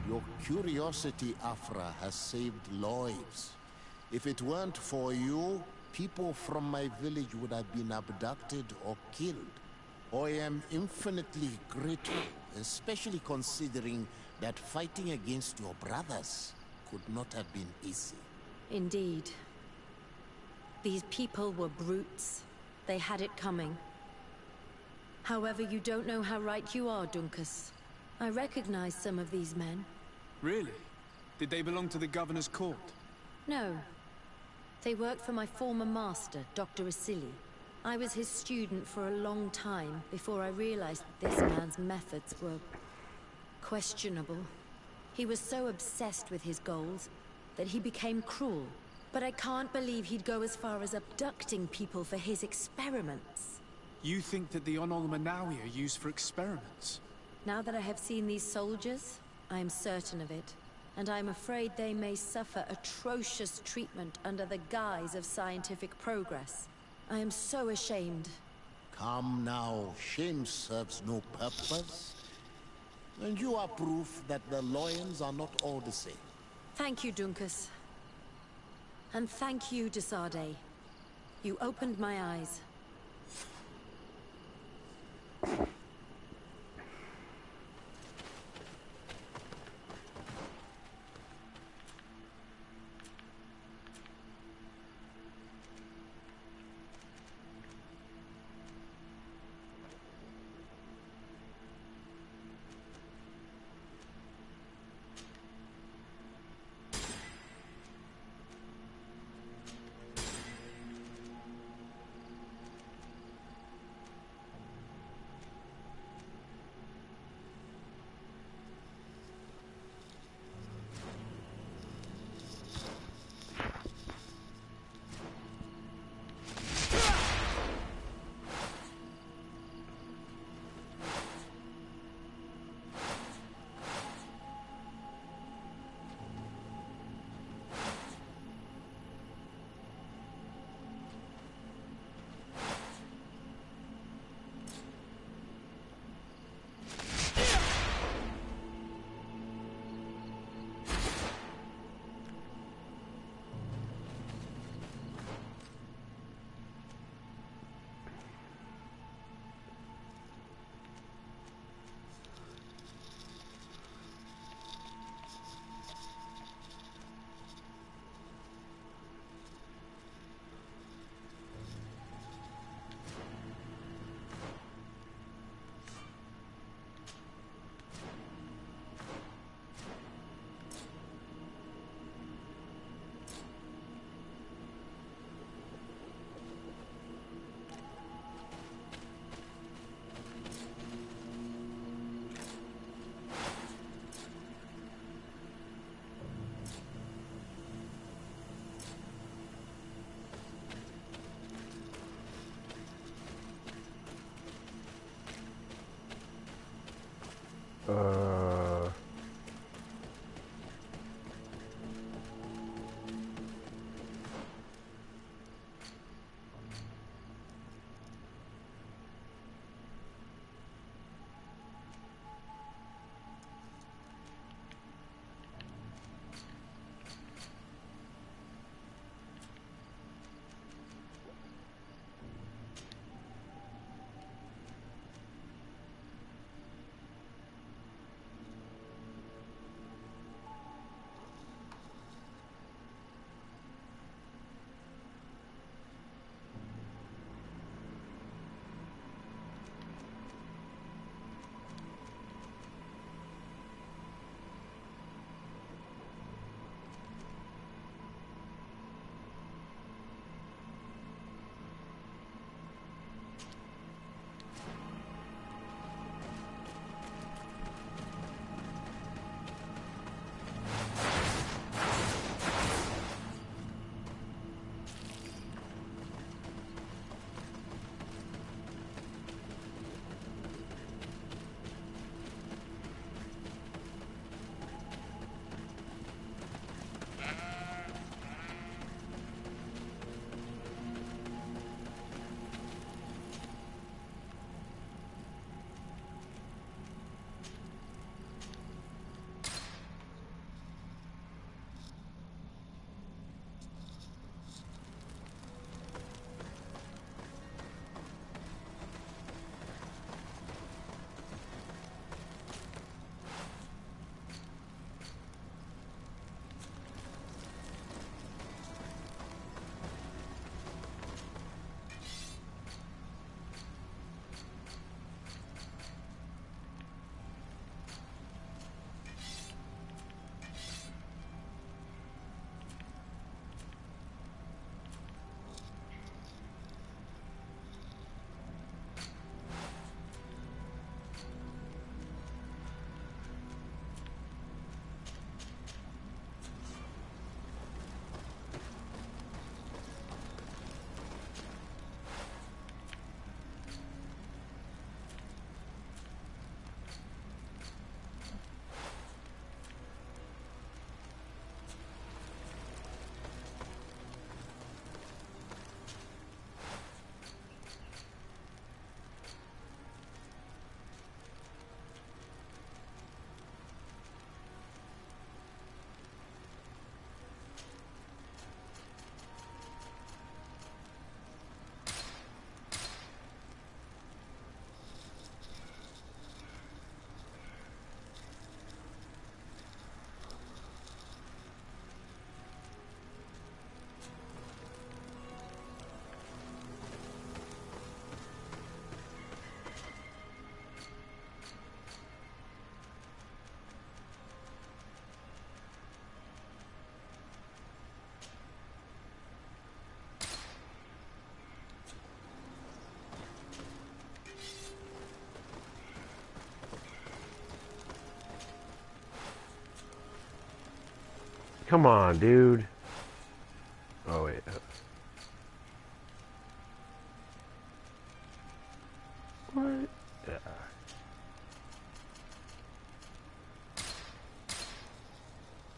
Your curiosity, Afra, has saved lives. If it weren't for you, people from my village would have been abducted or killed. I am infinitely grateful, especially considering that fighting against your brothers could not have been easy. Indeed. These people were brutes. They had it coming. However, you don't know how right you are, Dunkas. I recognize some of these men. Really? Did they belong to the governor's court? No. They worked for my former master, Dr. Asili. I was his student for a long time before I realized that this man's methods were questionable. He was so obsessed with his goals that he became cruel. But I can't believe he'd go as far as abducting people for his experiments. You think that the Aluminowee are used for experiments? Now that I have seen these soldiers, I am certain of it. And I'm afraid they may suffer atrocious treatment under the guise of scientific progress. I am so ashamed. Come now, shame serves no purpose. And you are proof that the lions are not all the same. Thank you, Dunkas. And thank you, Desade. You opened my eyes. Come on, dude. Oh, wait. What? Yeah.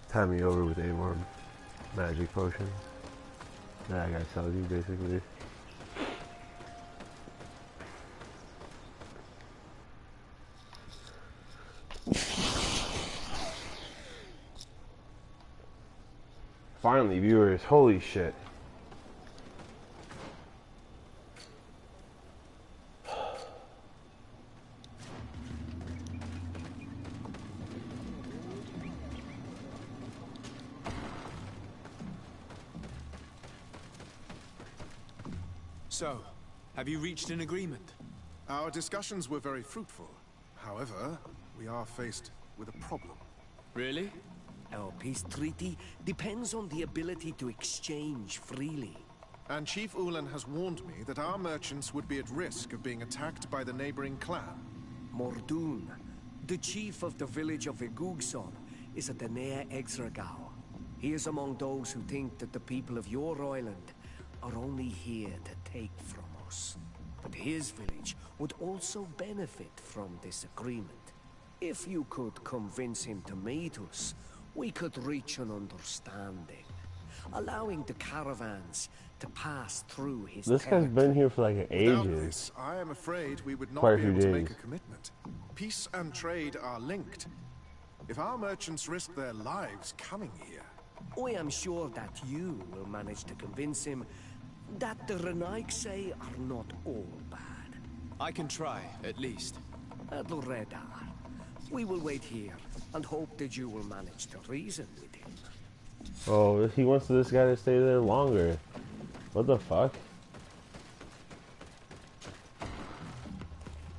Tie me over with a more magic potion. That guy sells you, basically. Finally, viewers. Holy shit. So, have you reached an agreement? Our discussions were very fruitful. However, we are faced with a problem. Really? Our peace treaty depends on the ability to exchange freely. And Chief Ulan has warned me that our merchants would be at risk of being attacked by the neighboring clan. Mordoon, the chief of the village of Igugson, is a Denea Exragao. He is among those who think that the people of your island are only here to take from us. But his village would also benefit from this agreement. If you could convince him to meet us, we could reach an understanding, allowing the caravans to pass through his This guy's been here for like Without ages. this, I am afraid we would not Quite a be few able to days. make a commitment. Peace and trade are linked. If our merchants risk their lives coming here... I am sure that you will manage to convince him that the Renaigse are not all bad. I can try, at least. Adoreda, we will wait here and hope that you will manage to reason with him. Oh, he wants this guy to stay there longer. What the fuck?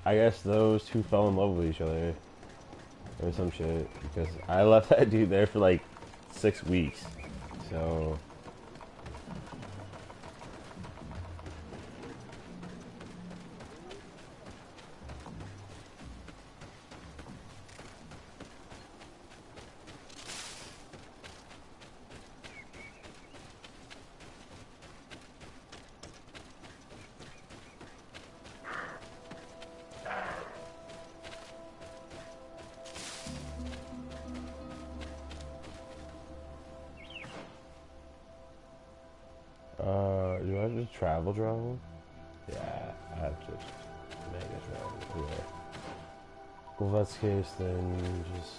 I guess those two fell in love with each other. Or some shit. Because I left that dude there for like 6 weeks. So... do I have to travel? Yeah, I have to mega travel, yeah. Well, if that's the case, then just...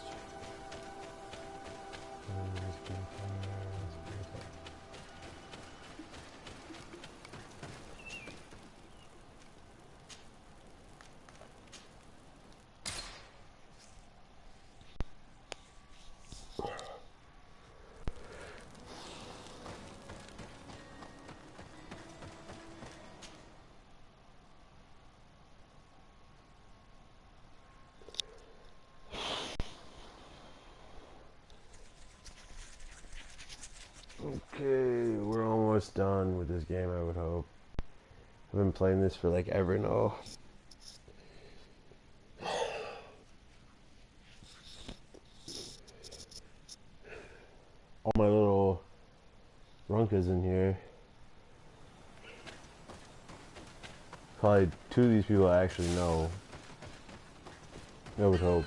Okay, we're almost done with this game, I would hope. I've been playing this for like ever now. All my little runkas in here. Probably 2 of these people I actually know. I would hope.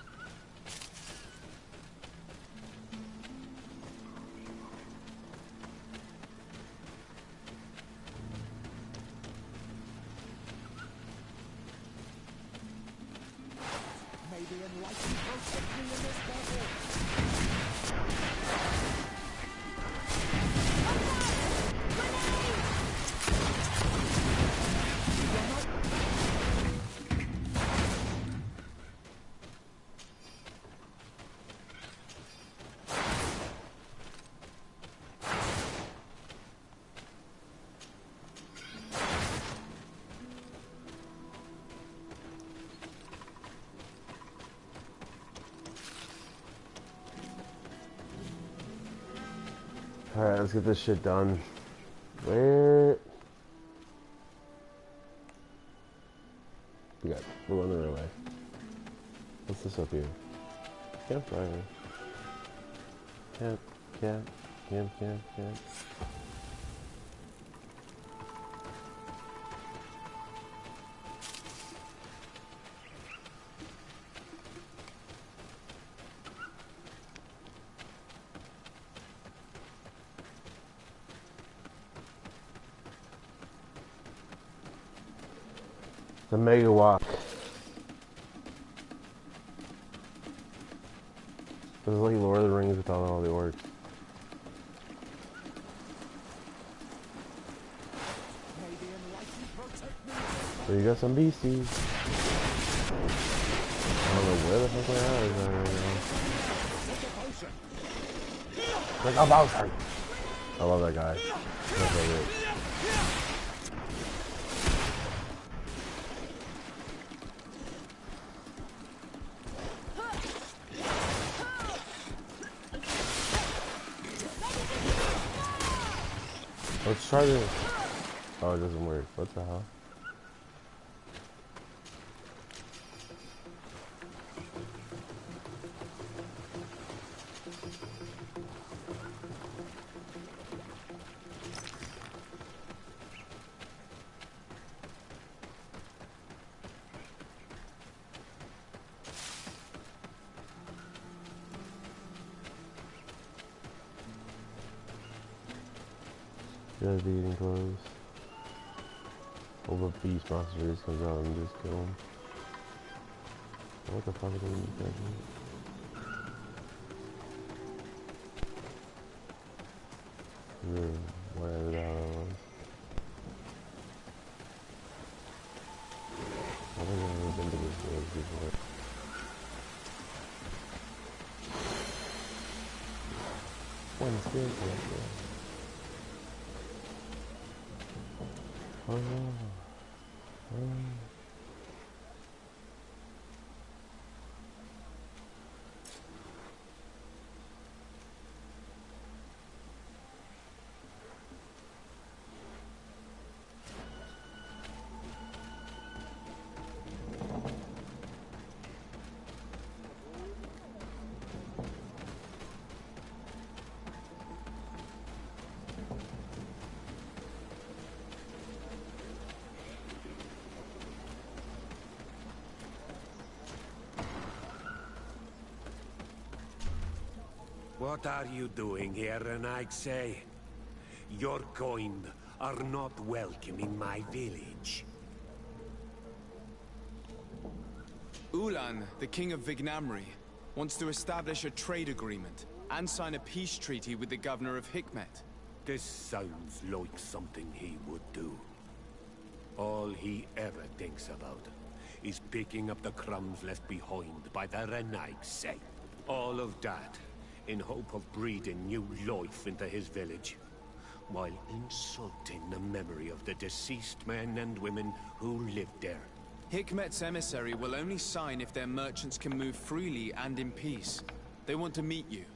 Alright, let's get this shit done. Where? We got, we're going the right way. What's this up here? Campfire. Camp. Camp. The Mega Walk. This is like Lord of the Rings without all the orcs. So you got some beasties. I don't know where the fuck my eye is at right now. Like, oh, Bowser! I love that guy. That's so good. Let's try this. Oh, it doesn't work. What the hell? Gotta be eating clothes. All the beast monsters comes out and just kill him. What the fuck are they doing? Whatever the hell that was. I think I've never been to this village before. When's this? Oh no. What are you doing here, Renaigse? Your kind are not welcome in my village. Ulan, the king of Vignamri, wants to establish a trade agreement and sign a peace treaty with the governor of Hikmet. This sounds like something he would do. All he ever thinks about is picking up the crumbs left behind by the Renaigse. All of that in hope of breathing new life into his village, while insulting the memory of the deceased men and women who lived there. Hikmet's emissary will only sign if their merchants can move freely and in peace. They want to meet you.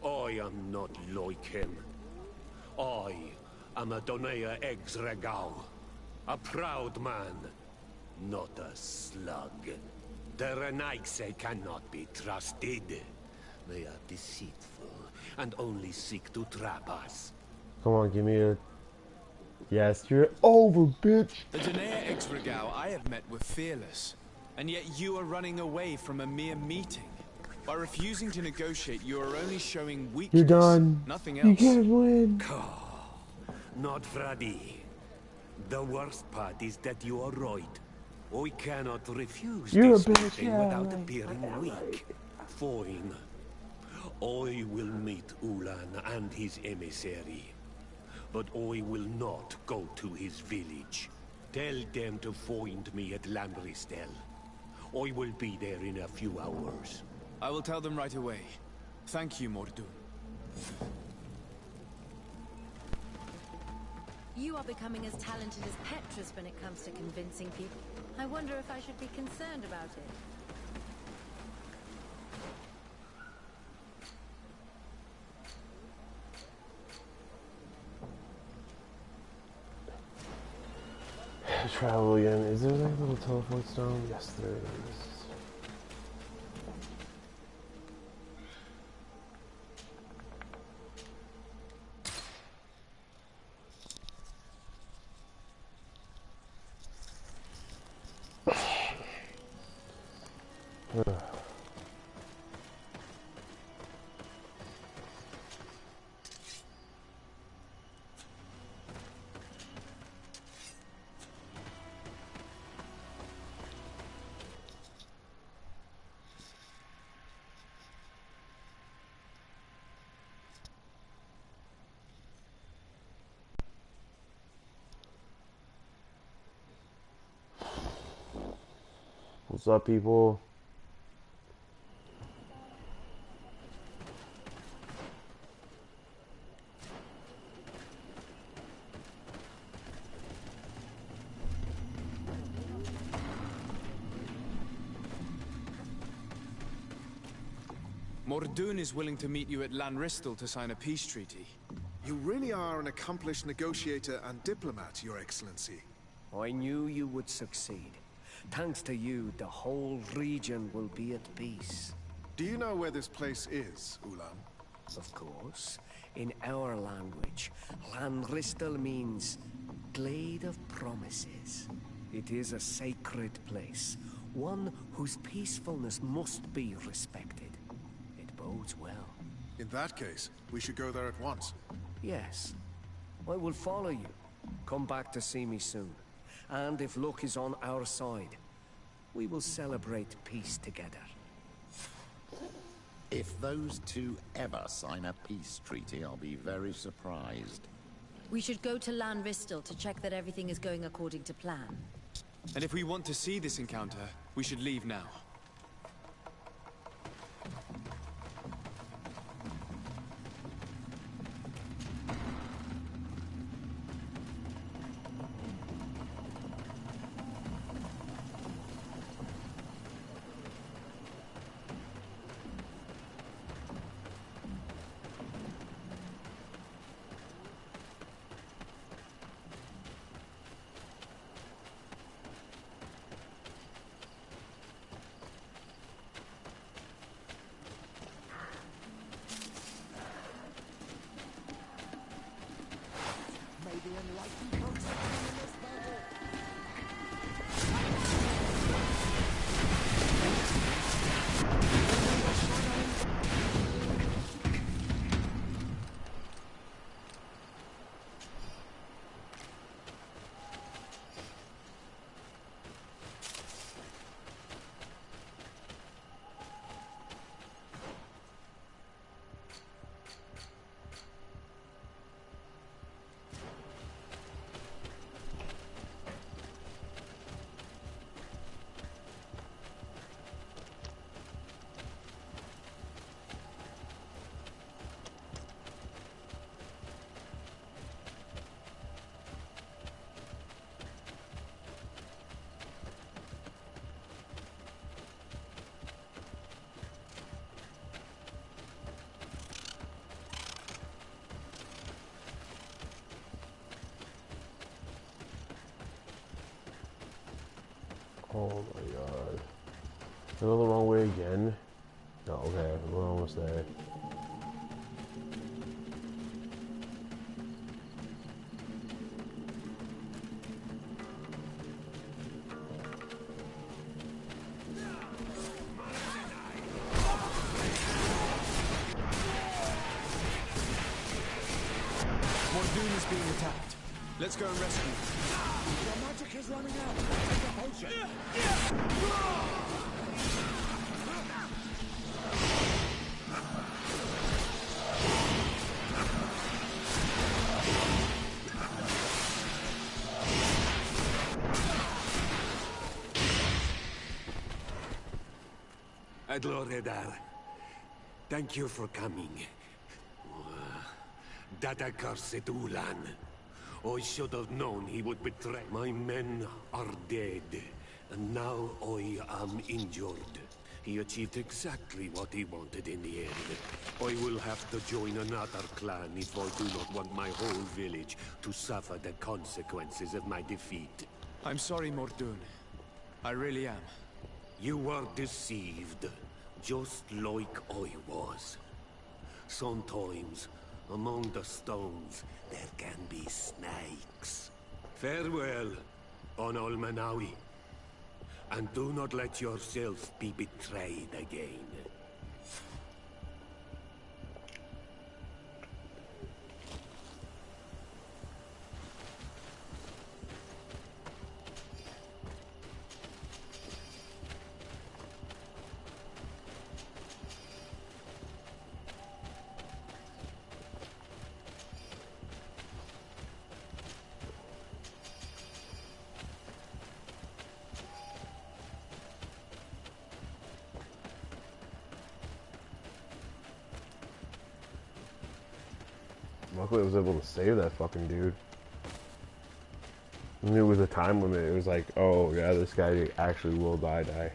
I am not like him. I am a Donea Exregao, a proud man, not a slug. The Renaigse cannot be trusted. They are deceitful and only seek to trap us. Come on, give me a... Yes, you're over, bitch! The Donea Exregao I have met were fearless, and yet you are running away from a mere meeting. By refusing to negotiate, you are only showing weakness. You're done. Nothing else. You can't win. Not Freddy. The worst part is that you are right. I cannot refuse You're this a bitch, meeting yeah, without right. appearing weak. Fine. I will meet Ulan and his emissary. But I will not go to his village. Tell them to find me at Lambristel. I will be there in a few hours. I will tell them right away. Thank you, Mordun. You are becoming as talented as Petrus when it comes to convincing people. I wonder if I should be concerned about it. Travel again. Is there like a little teleport stone? Yes, there is. What's up, people? Mordoun is willing to meet you at Lanristel to sign a peace treaty. You really are an accomplished negotiator and diplomat, Your Excellency. I knew you would succeed. Thanks to you, the whole region will be at peace. Do you know where this place is, Ulan? Of course. In our language, Lanristel means Glade of Promises. It is a sacred place, one whose peacefulness must be respected. It bodes well. In that case, we should go there at once. Yes. I will follow you. Come back to see me soon. And if luck is on our side, we will celebrate peace together. If those two ever sign a peace treaty, I'll be very surprised. We should go to Lanristel to check that everything is going according to plan. And if we want to see this encounter, we should leave now. Oh my god. Did I go the wrong way again? No, okay, we're almost there. Mordoun is being attacked. Let's go and rescue him. The magic is running out. Take a potion. Adloredar, thank you for coming. That accursed Ulan. I should have known he would betray. My men are dead, and now I am injured. He achieved exactly what he wanted in the end. I will have to join another clan if I do not want my whole village to suffer the consequences of my defeat. I'm sorry, Mordoun. I really am. You were deceived, just like I was. Sometimes, among the stones, there can be snakes. Farewell, on Aluminowee. And do not let yourself be betrayed again. Luckily I was able to save that fucking dude. I knew it was a time limit. It was like, oh yeah, this guy actually will die.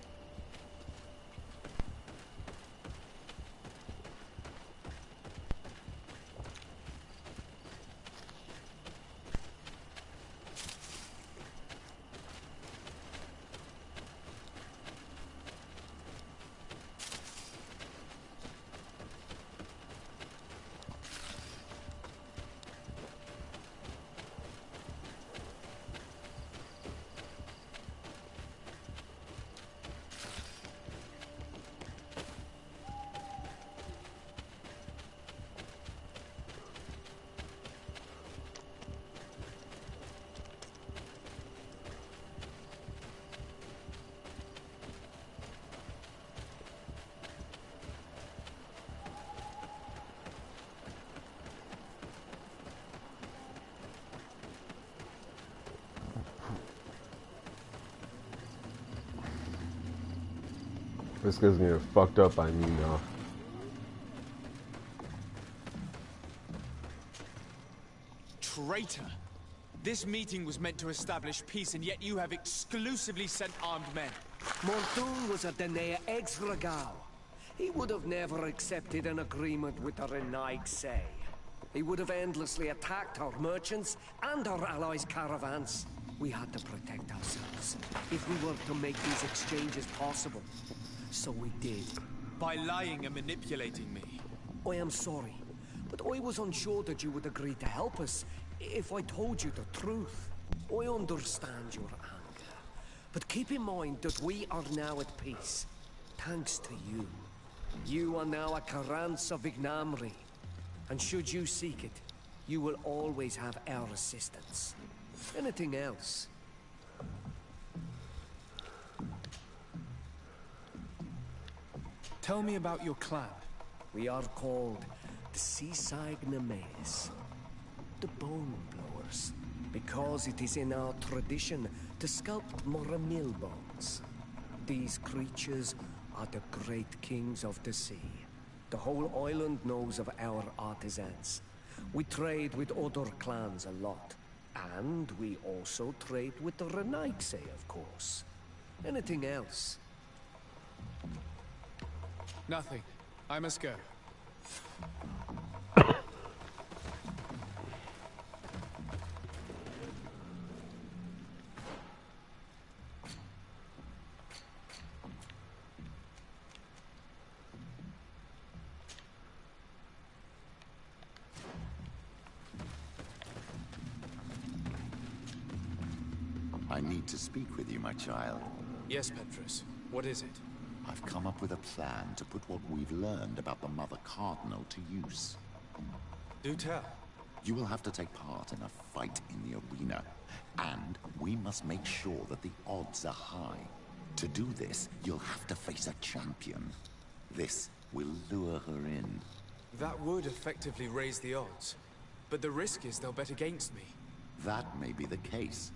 This guy's gonna get fucked up by me now. Traitor! This meeting was meant to establish peace, and yet you have exclusively sent armed men. Montoon was a Danae ex-Regao. He would have never accepted an agreement with the Renaig Say. He would have endlessly attacked our merchants and our allies' caravans. We had to protect ourselves if we were to make these exchanges possible. So we did. By lying and manipulating me. I am sorry, but I was unsure that you would agree to help us if I told you the truth. I understand your anger, but keep in mind that we are now at peace, thanks to you. You are now a Karans of Ignamri, and should you seek it, you will always have our assistance. Anything else? Tell me about your clan. We are called the Seaside Nemes, the Bone Blowers, because it is in our tradition to sculpt Moramil bones. These creatures are the great kings of the sea. The whole island knows of our artisans. We trade with other clans a lot. And we also trade with the Renaigse, of course. Anything else? Nothing. I must go. I need to speak with you, my child. Yes, Petrus. What is it? I've come up with a plan to put what we've learned about the Mother Cardinal to use. Do tell. You will have to take part in a fight in the arena, and we must make sure that the odds are high. To do this, you'll have to face a champion. This will lure her in. That would effectively raise the odds. But the risk is they'll bet against me. That may be the case.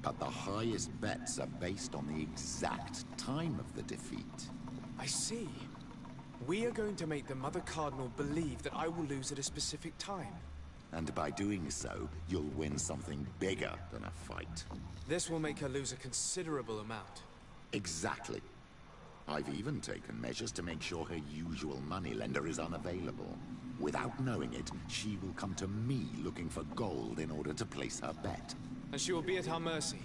But the highest bets are based on the exact time of the defeat. I see. We are going to make the Mother Cardinal believe that I will lose at a specific time. And by doing so, you'll win something bigger than a fight. This will make her lose a considerable amount. Exactly. I've even taken measures to make sure her usual moneylender is unavailable. Without knowing it, she will come to me looking for gold in order to place her bet. And she will be at our mercy.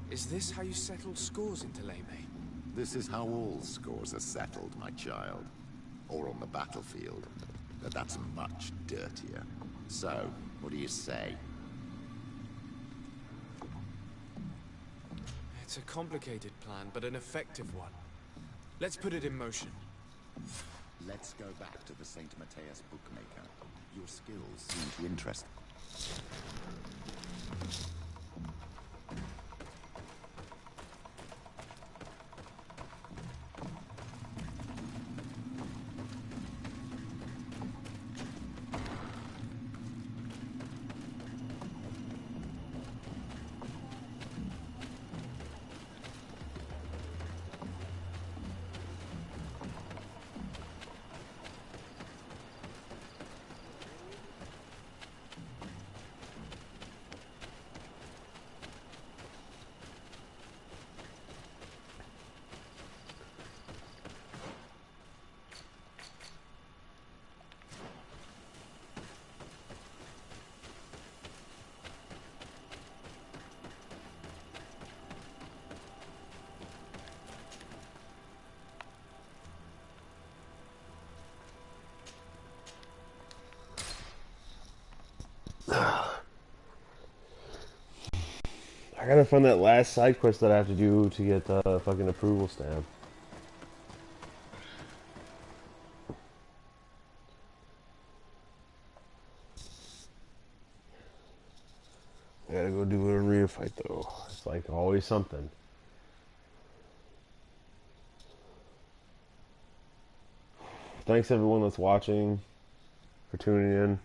Is this how you settle scores in Thélème? This is how all scores are settled, my child. Or on the battlefield. But that's much dirtier. So, what do you say? It It's a complicated plan, but an effective one. Let's put it in motion. Let's go back to the St. Matthias bookmaker. Your skills seem to interest. I gotta find that last side quest that I have to do to get the fucking approval stamp. I gotta go do an arena fight though. It's like always something. Thanks everyone that's watching, for tuning in.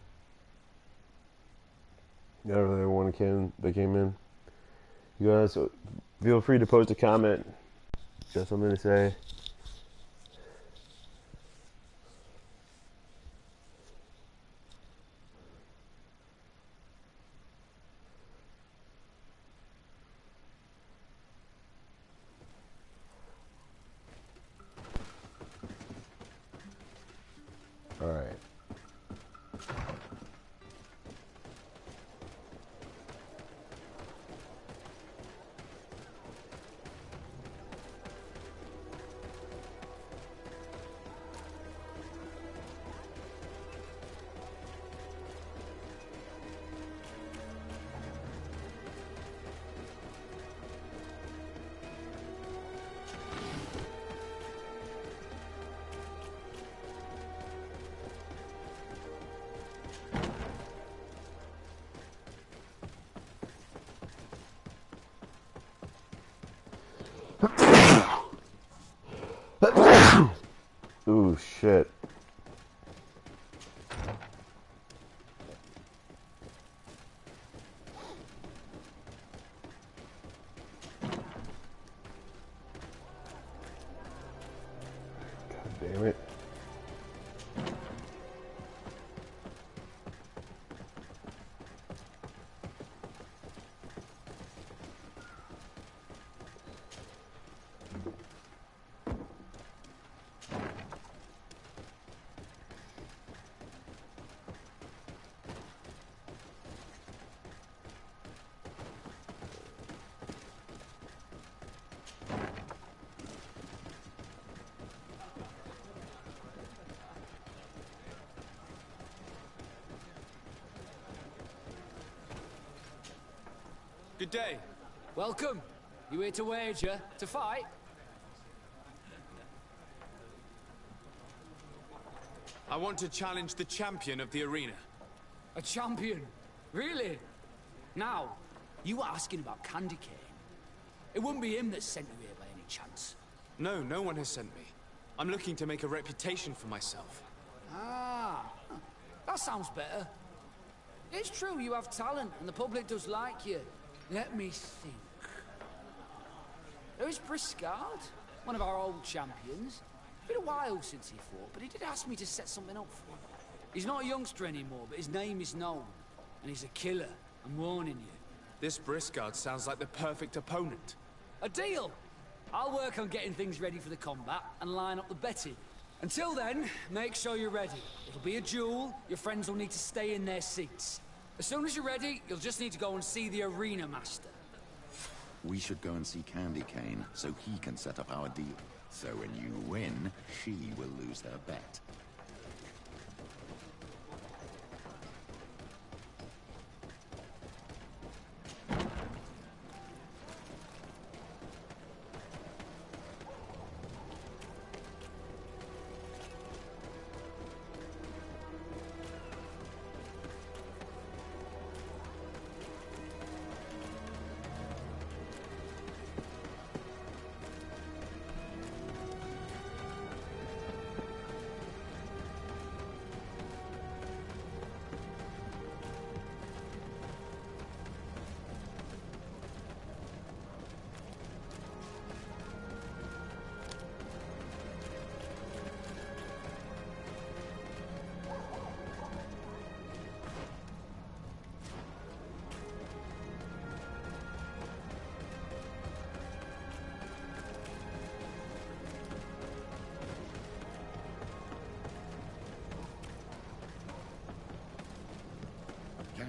Everyone that came in. You guys feel free to post a comment. Got something to say. All right. Ooh, shit. God damn it. Good day. Welcome. You here to wager? To fight? I want to challenge the champion of the arena. A champion? Really? Now, you were asking about Candy Cane. It wouldn't be him that sent you here by any chance. No, no one has sent me. I'm looking to make a reputation for myself. Ah, that sounds better. It's true you have talent, and the public does like you. Let me think. There's Briscard, one of our old champions. It's been a while since he fought, but he did ask me to set something up for him. He's not a youngster anymore, but his name is known. And he's a killer, I'm warning you. This Briscard sounds like the perfect opponent. A deal! I'll work on getting things ready for the combat and line up the betting. Until then, make sure you're ready. It'll be a duel, your friends will need to stay in their seats. As soon as you're ready, you'll just need to go and see the arena master. We should go and see Candy Cane so he can set up our deal. So when you win, she will lose her bet.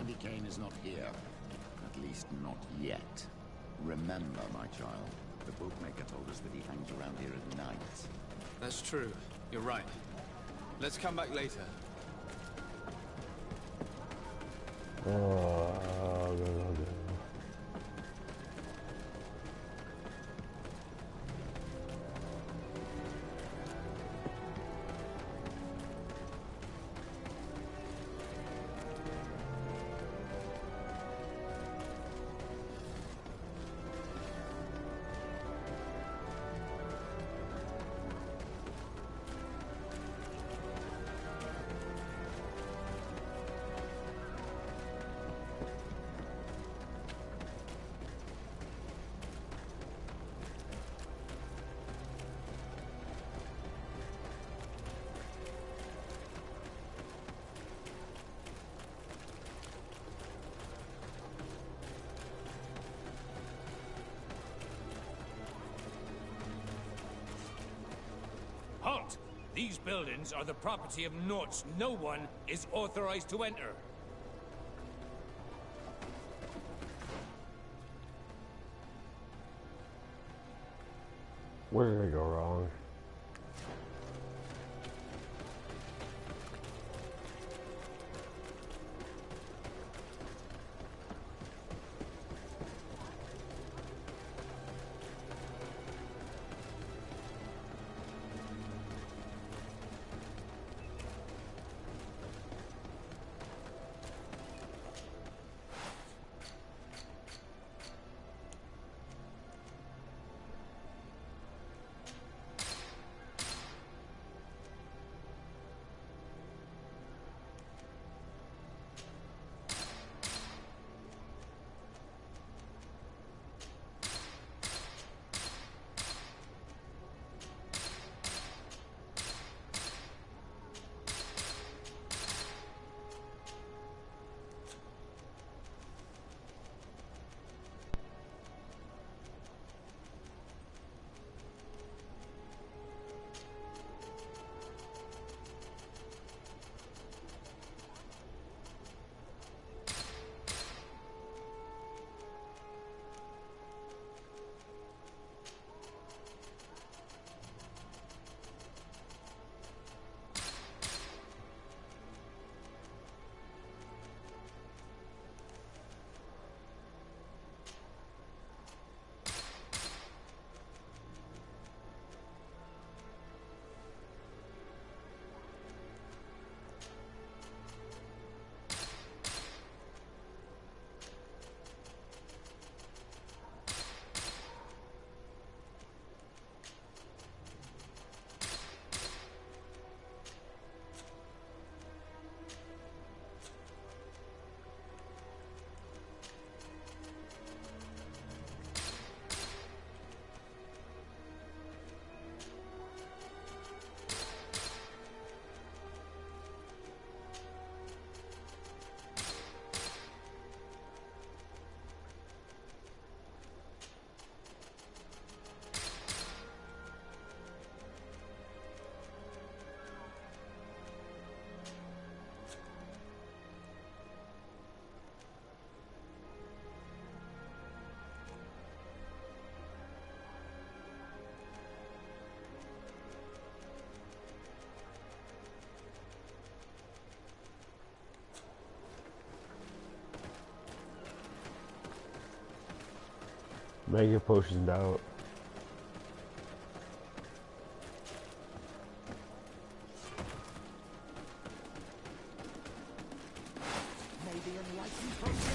Candy Cane is not here. At least not yet. Remember, my child, the bookmaker told us that he hangs around here at night. That's true. You're right. Let's come back later. Halt! These buildings are the property of Norts. No one is authorized to enter. Where did I go wrong? Mega potions out. Maybe enlightened process.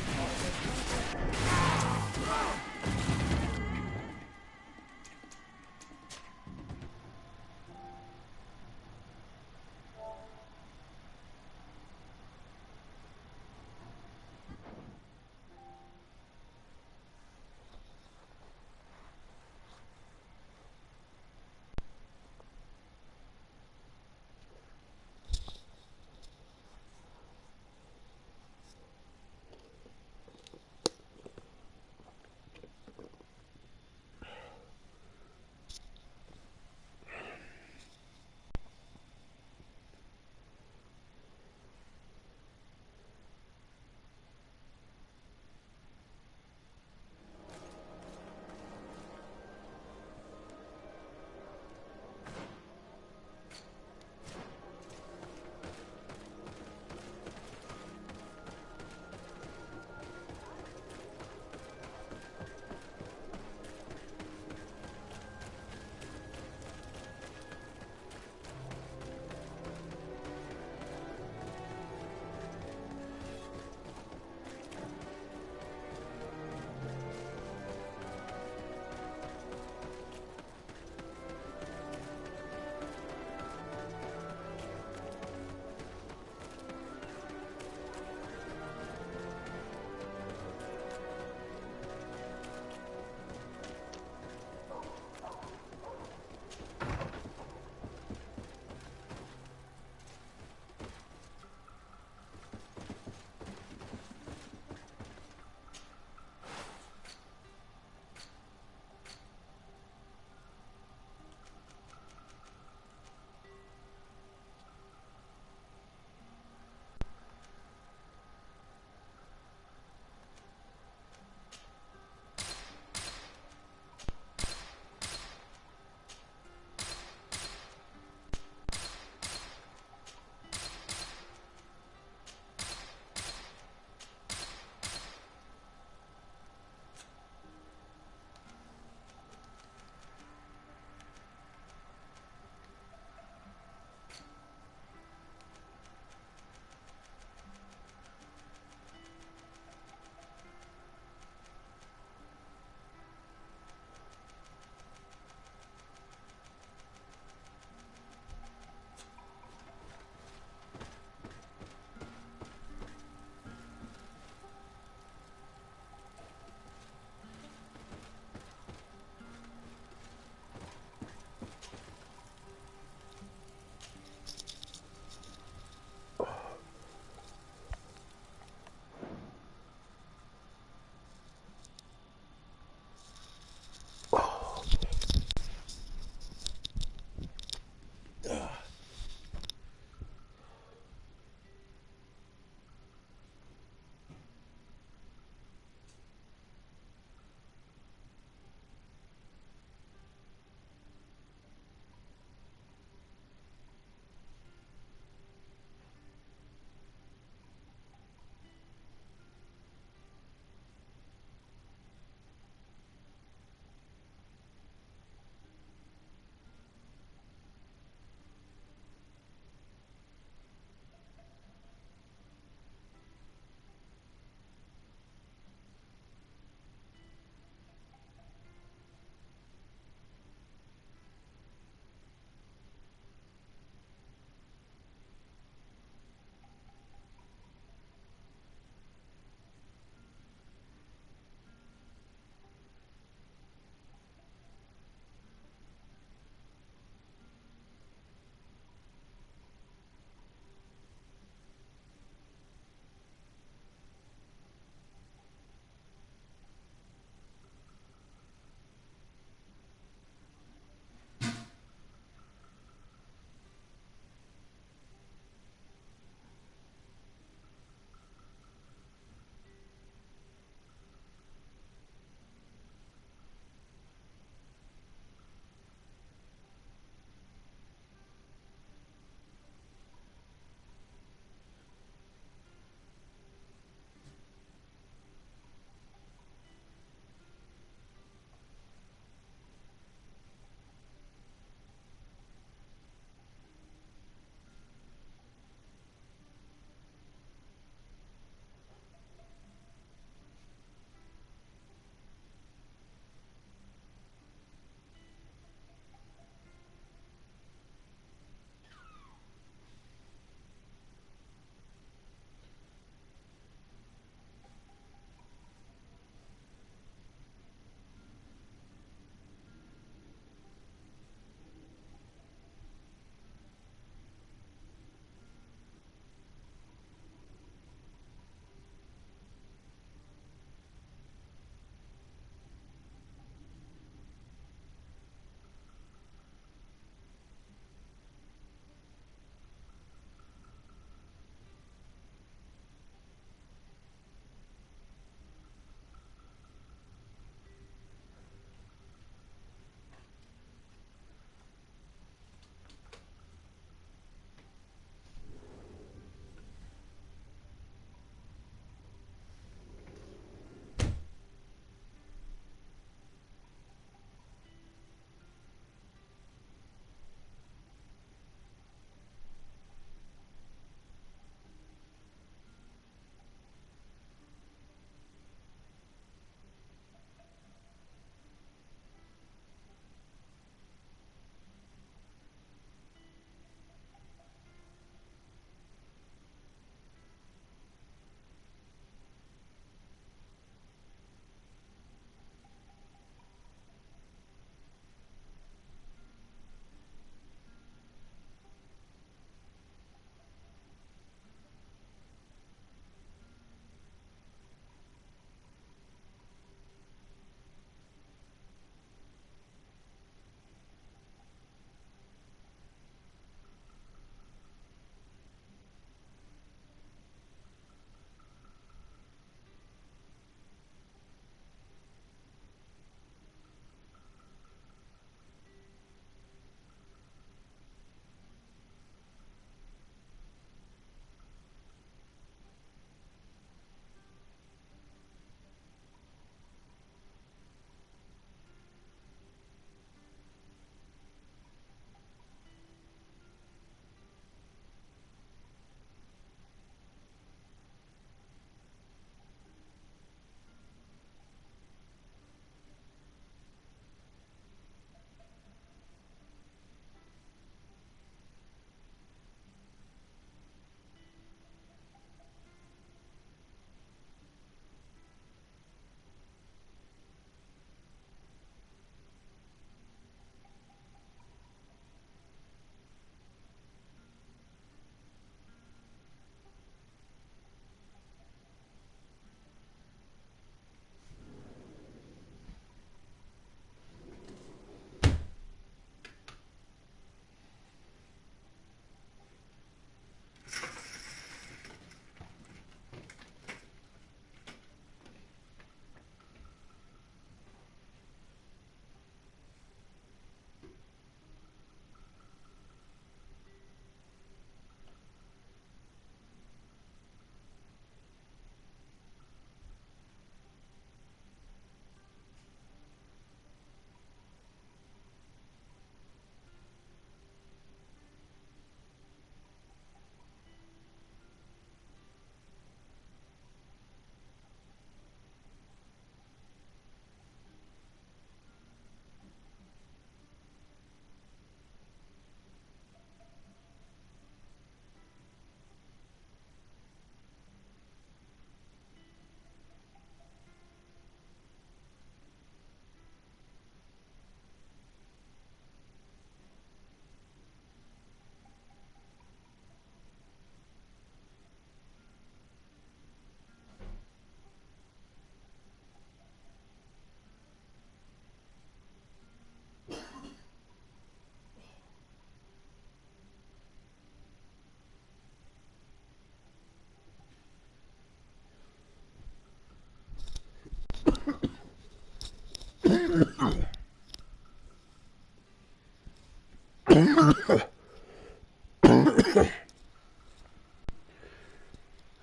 Alright,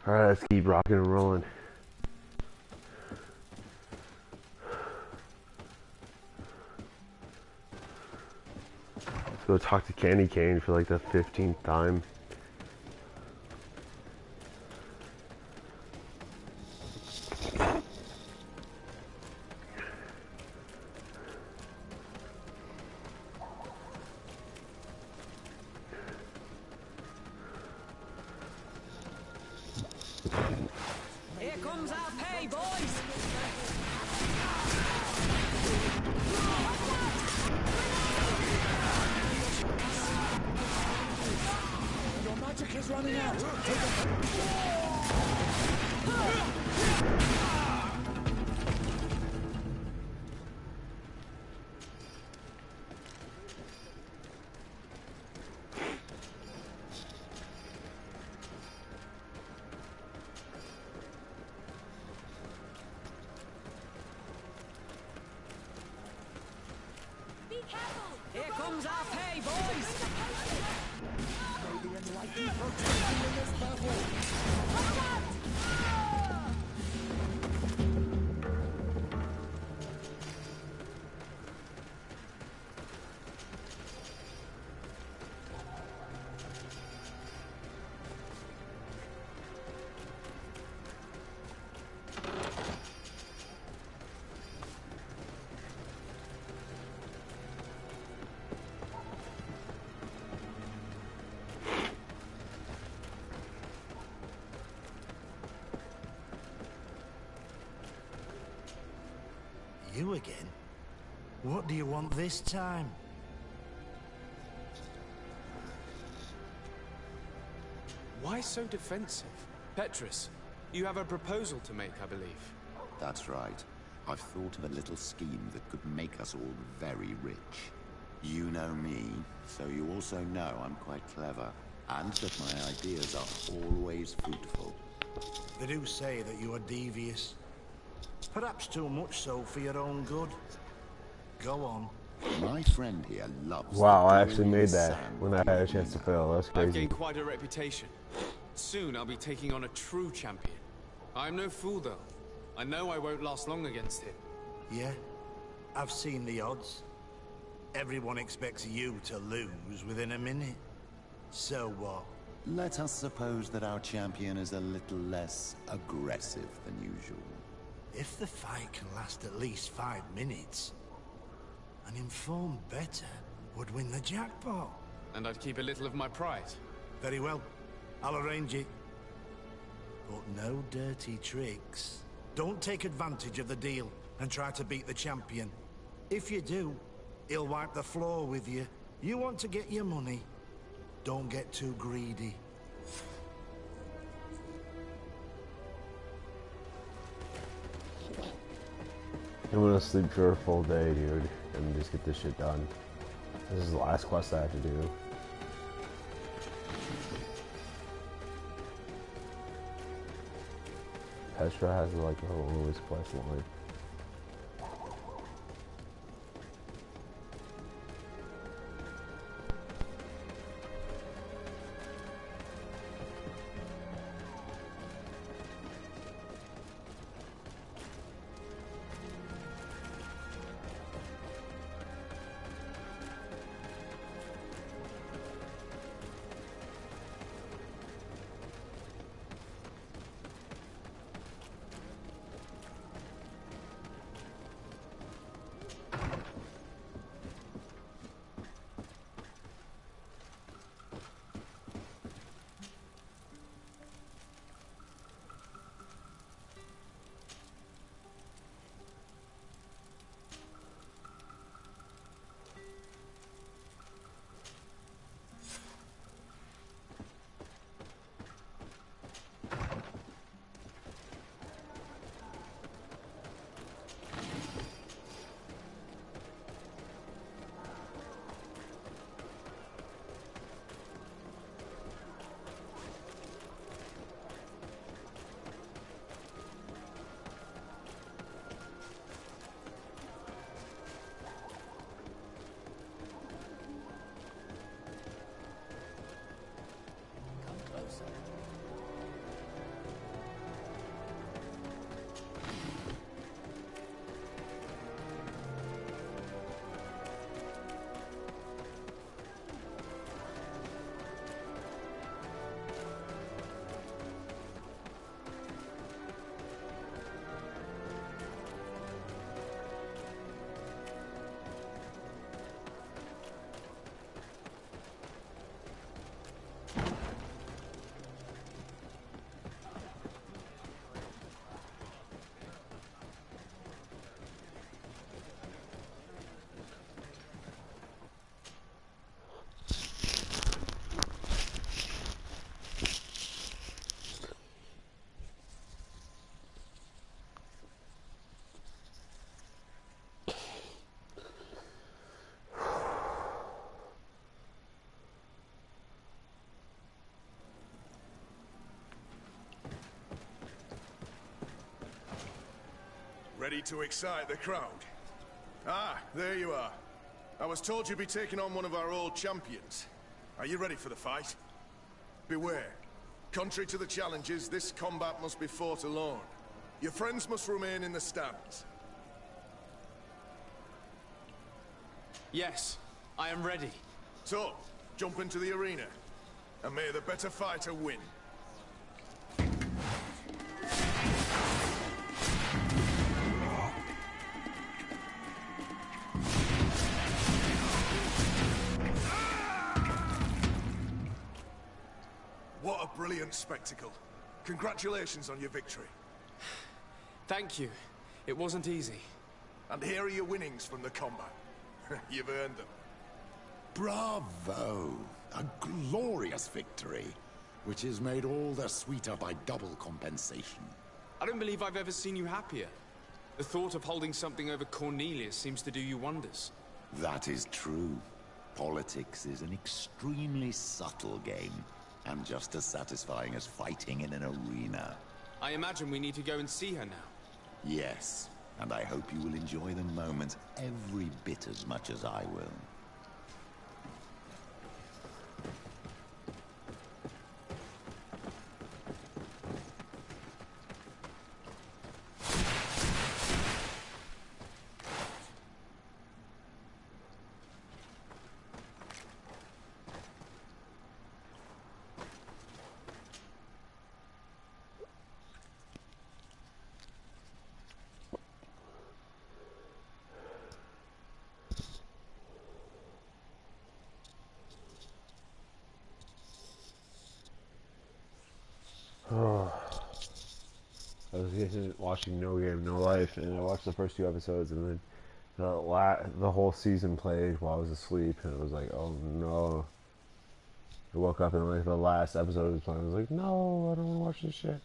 let's keep rocking and rolling. Let's go talk to Candy Cane for like the 15th time. Here comes our pay, boys! Your magic is running out. Take Here comes our pay, boys! May the enlightened protect you in this battle. You again? What do you want this time? Why so defensive? Petrus, you have a proposal to make, I believe. That's right. I've thought of a little scheme that could make us all very rich. You know me, so you also know I'm quite clever, and that my ideas are always fruitful. They do say that you are devious. Perhaps too much so for your own good. Go on. My friend here loves... Wow, I actually made that when I had a chance to fail. That's I've crazy. gained quite a reputation. Soon I'll be taking on a true champion. I'm no fool, though. I know I won't last long against him. Yeah? I've seen the odds. Everyone expects you to lose within a minute. So what? Let us suppose that our champion is a little less aggressive than usual. If the fight can last at least 5 minutes, an informed bettor would win the jackpot. And I'd keep a little of my pride. Very well. I'll arrange it. But no dirty tricks. Don't take advantage of the deal and try to beat the champion. If you do, he'll wipe the floor with you. You want to get your money. Don't get too greedy. I'm gonna sleep for a full day, dude, and just get this shit done. This is the last quest I have to do. Petra has like her lowest quest line. Ready to excite the crowd? Ah, there you are. I was told you'd be taking on one of our old champions. Are you ready for the fight? Beware. Contrary to the challenges, this combat must be fought alone. Your friends must remain in the stands. Yes, I am ready. So, jump into the arena, and may the better fighter win. What a brilliant spectacle. Congratulations on your victory. Thank you. It wasn't easy. And here are your winnings from the combat. You've earned them. Bravo! A glorious victory, which is made all the sweeter by double compensation. I don't believe I've ever seen you happier. The thought of holding something over Cornelius seems to do you wonders. That is true. Politics is an extremely subtle game, and just as satisfying as fighting in an arena. I imagine we need to go and see her now. Yes, and I hope you will enjoy the moment every bit as much as I will. I was watching No Game, No Life, and I watched the first 2 episodes, and then the whole season played while I was asleep, and it was like, oh no. I woke up and like the last episode was playing. I was like, no, I don't want to watch this shit.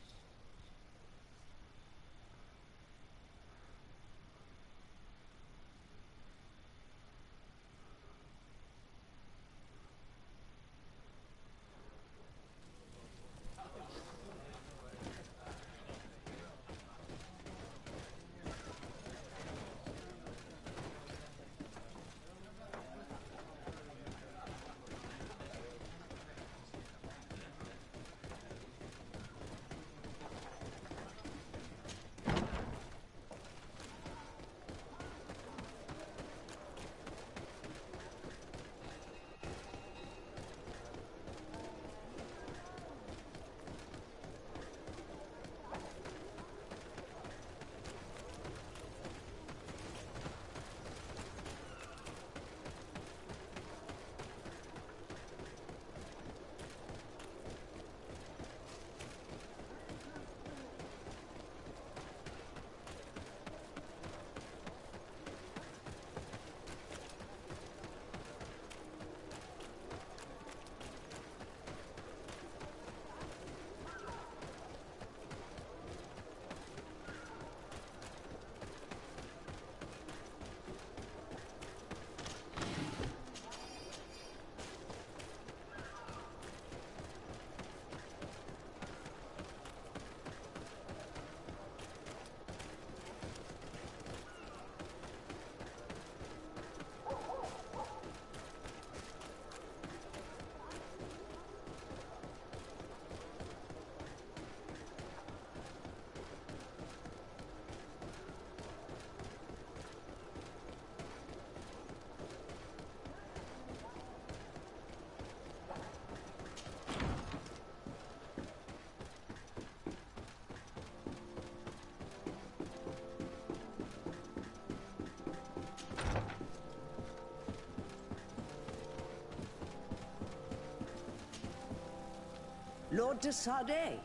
Lord de Sardet.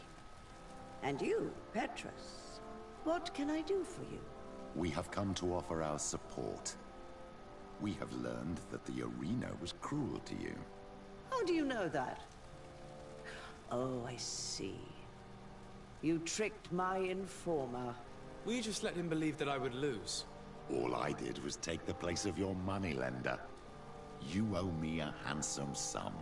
And you, Petrus. What can I do for you? We have come to offer our support. We have learned that the arena was cruel to you. How do you know that? Oh, I see. You tricked my informer. Will you just let him believe that I would lose? All I did was take the place of your moneylender. You owe me a handsome sum.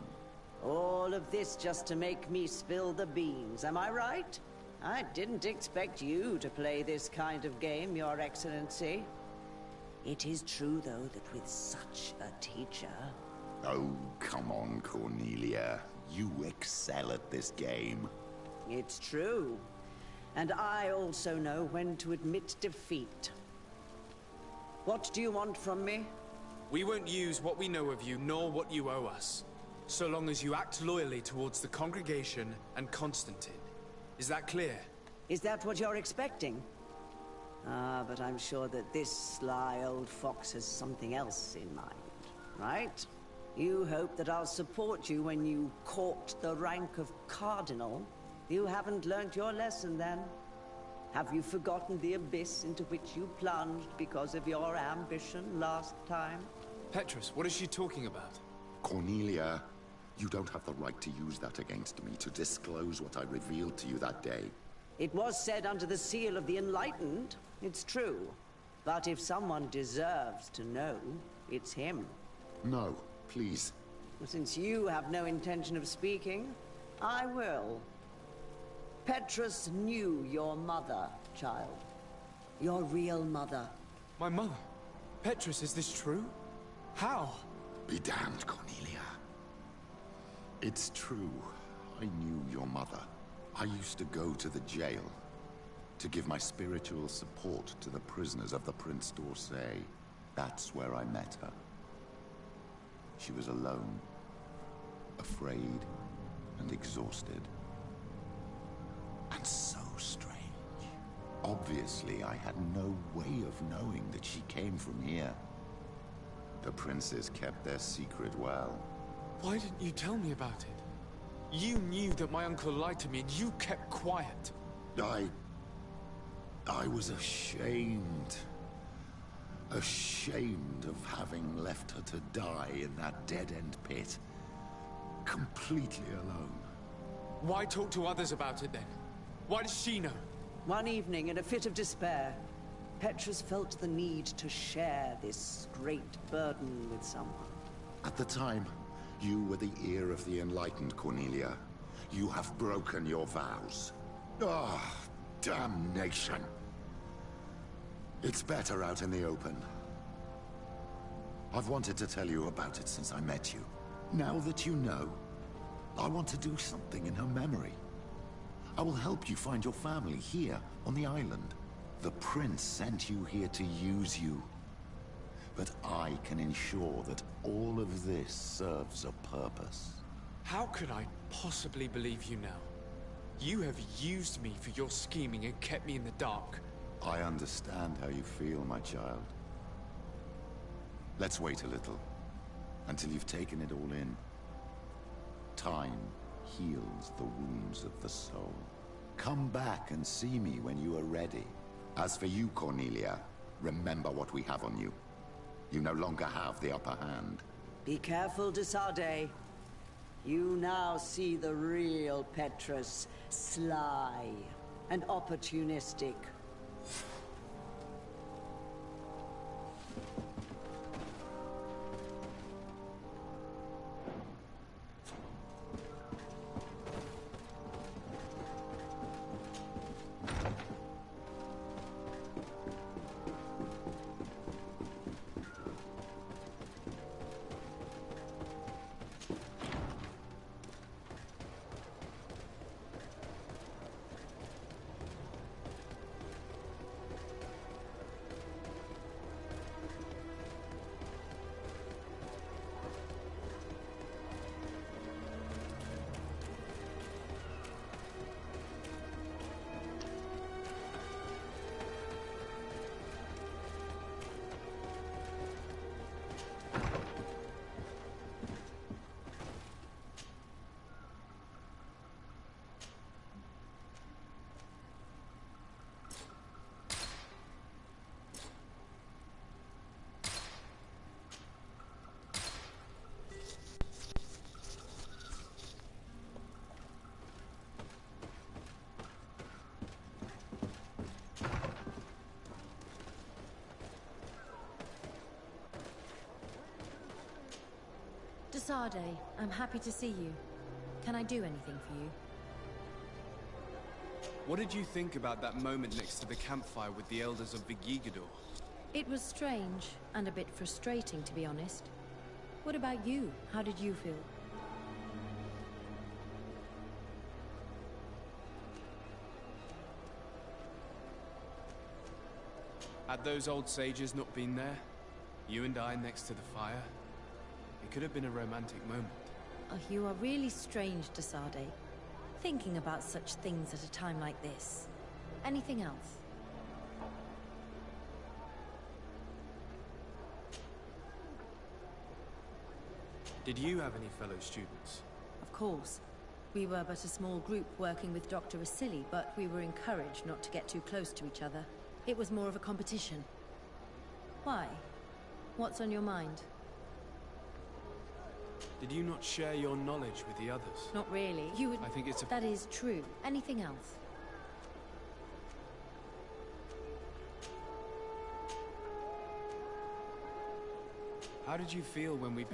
All of this just to make me spill the beans, am I right? I didn't expect you to play this kind of game, Your Excellency. It is true, though, that with such a teacher... Oh, come on, Cornelia. You excel at this game. It's true. And I also know when to admit defeat. What do you want from me? We won't use what we know of you, nor what you owe us, so long as you act loyally towards the congregation and Constantine. Is that clear? Is that what you're expecting? Ah, but I'm sure that this sly old fox has something else in mind, right? You hope that I'll support you when you court the rank of cardinal. You haven't learnt your lesson, then? Have you forgotten the abyss into which you plunged because of your ambition last time? Petrus, what is she talking about? Cornelia, you don't have the right to use that against me, to disclose what I revealed to you that day. It was said under the seal of the Enlightened. It's true. But if someone deserves to know, it's him. No, please. Since you have no intention of speaking, I will. Petrus knew your mother, child. Your real mother. My mother? Petrus, is this true? How? Be damned, Cornelia. It's true. I knew your mother. I used to go to the jail to give my spiritual support to the prisoners of the Prince d'Orsay. That's where I met her. She was alone, afraid, and exhausted. And so strange. Obviously, I had no way of knowing that she came from here. The princes kept their secret well. Why didn't you tell me about it? You knew that my uncle lied to me, and you kept quiet. I was ashamed. Ashamed of having left her to die in that dead-end pit. Completely alone. Why talk to others about it, then? Why does she know? One evening, in a fit of despair, Petrus felt the need to share this great burden with someone. At the time, you were the ear of the Enlightened, Cornelia. You have broken your vows. Ah, damnation. It's better out in the open. I've wanted to tell you about it since I met you. Now that you know, I want to do something in her memory. I will help you find your family here on the island. The prince sent you here to use you. But I can ensure that all of this serves a purpose. How could I possibly believe you now? You have used me for your scheming and kept me in the dark. I understand how you feel, my child. Let's wait a little, until you've taken it all in. Time heals the wounds of the soul. Come back and see me when you are ready. As for you, Cornelia, remember what we have on you. You no longer have the upper hand. Be careful, de Sade. You now see the real Petrus, sly and opportunistic. De Sade, I'm happy to see you. Can I do anything for you? What did you think about that moment next to the campfire with the elders of Vigigador? It was strange, and a bit frustrating, to be honest. What about you? How did you feel? Had those old sages not been there, you and I next to the fire, it could have been a romantic moment. Oh, you are really strange, Desade. Thinking about such things at a time like this. Anything else? Did you have any fellow students? Of course. We were but a small group working with Dr. Asili, but we were encouraged not to get too close to each other. It was more of a competition. Why? What's on your mind? Did you not share your knowledge with the others? Not really. You would... I think it's a... That is true. Anything else? How did you feel when we...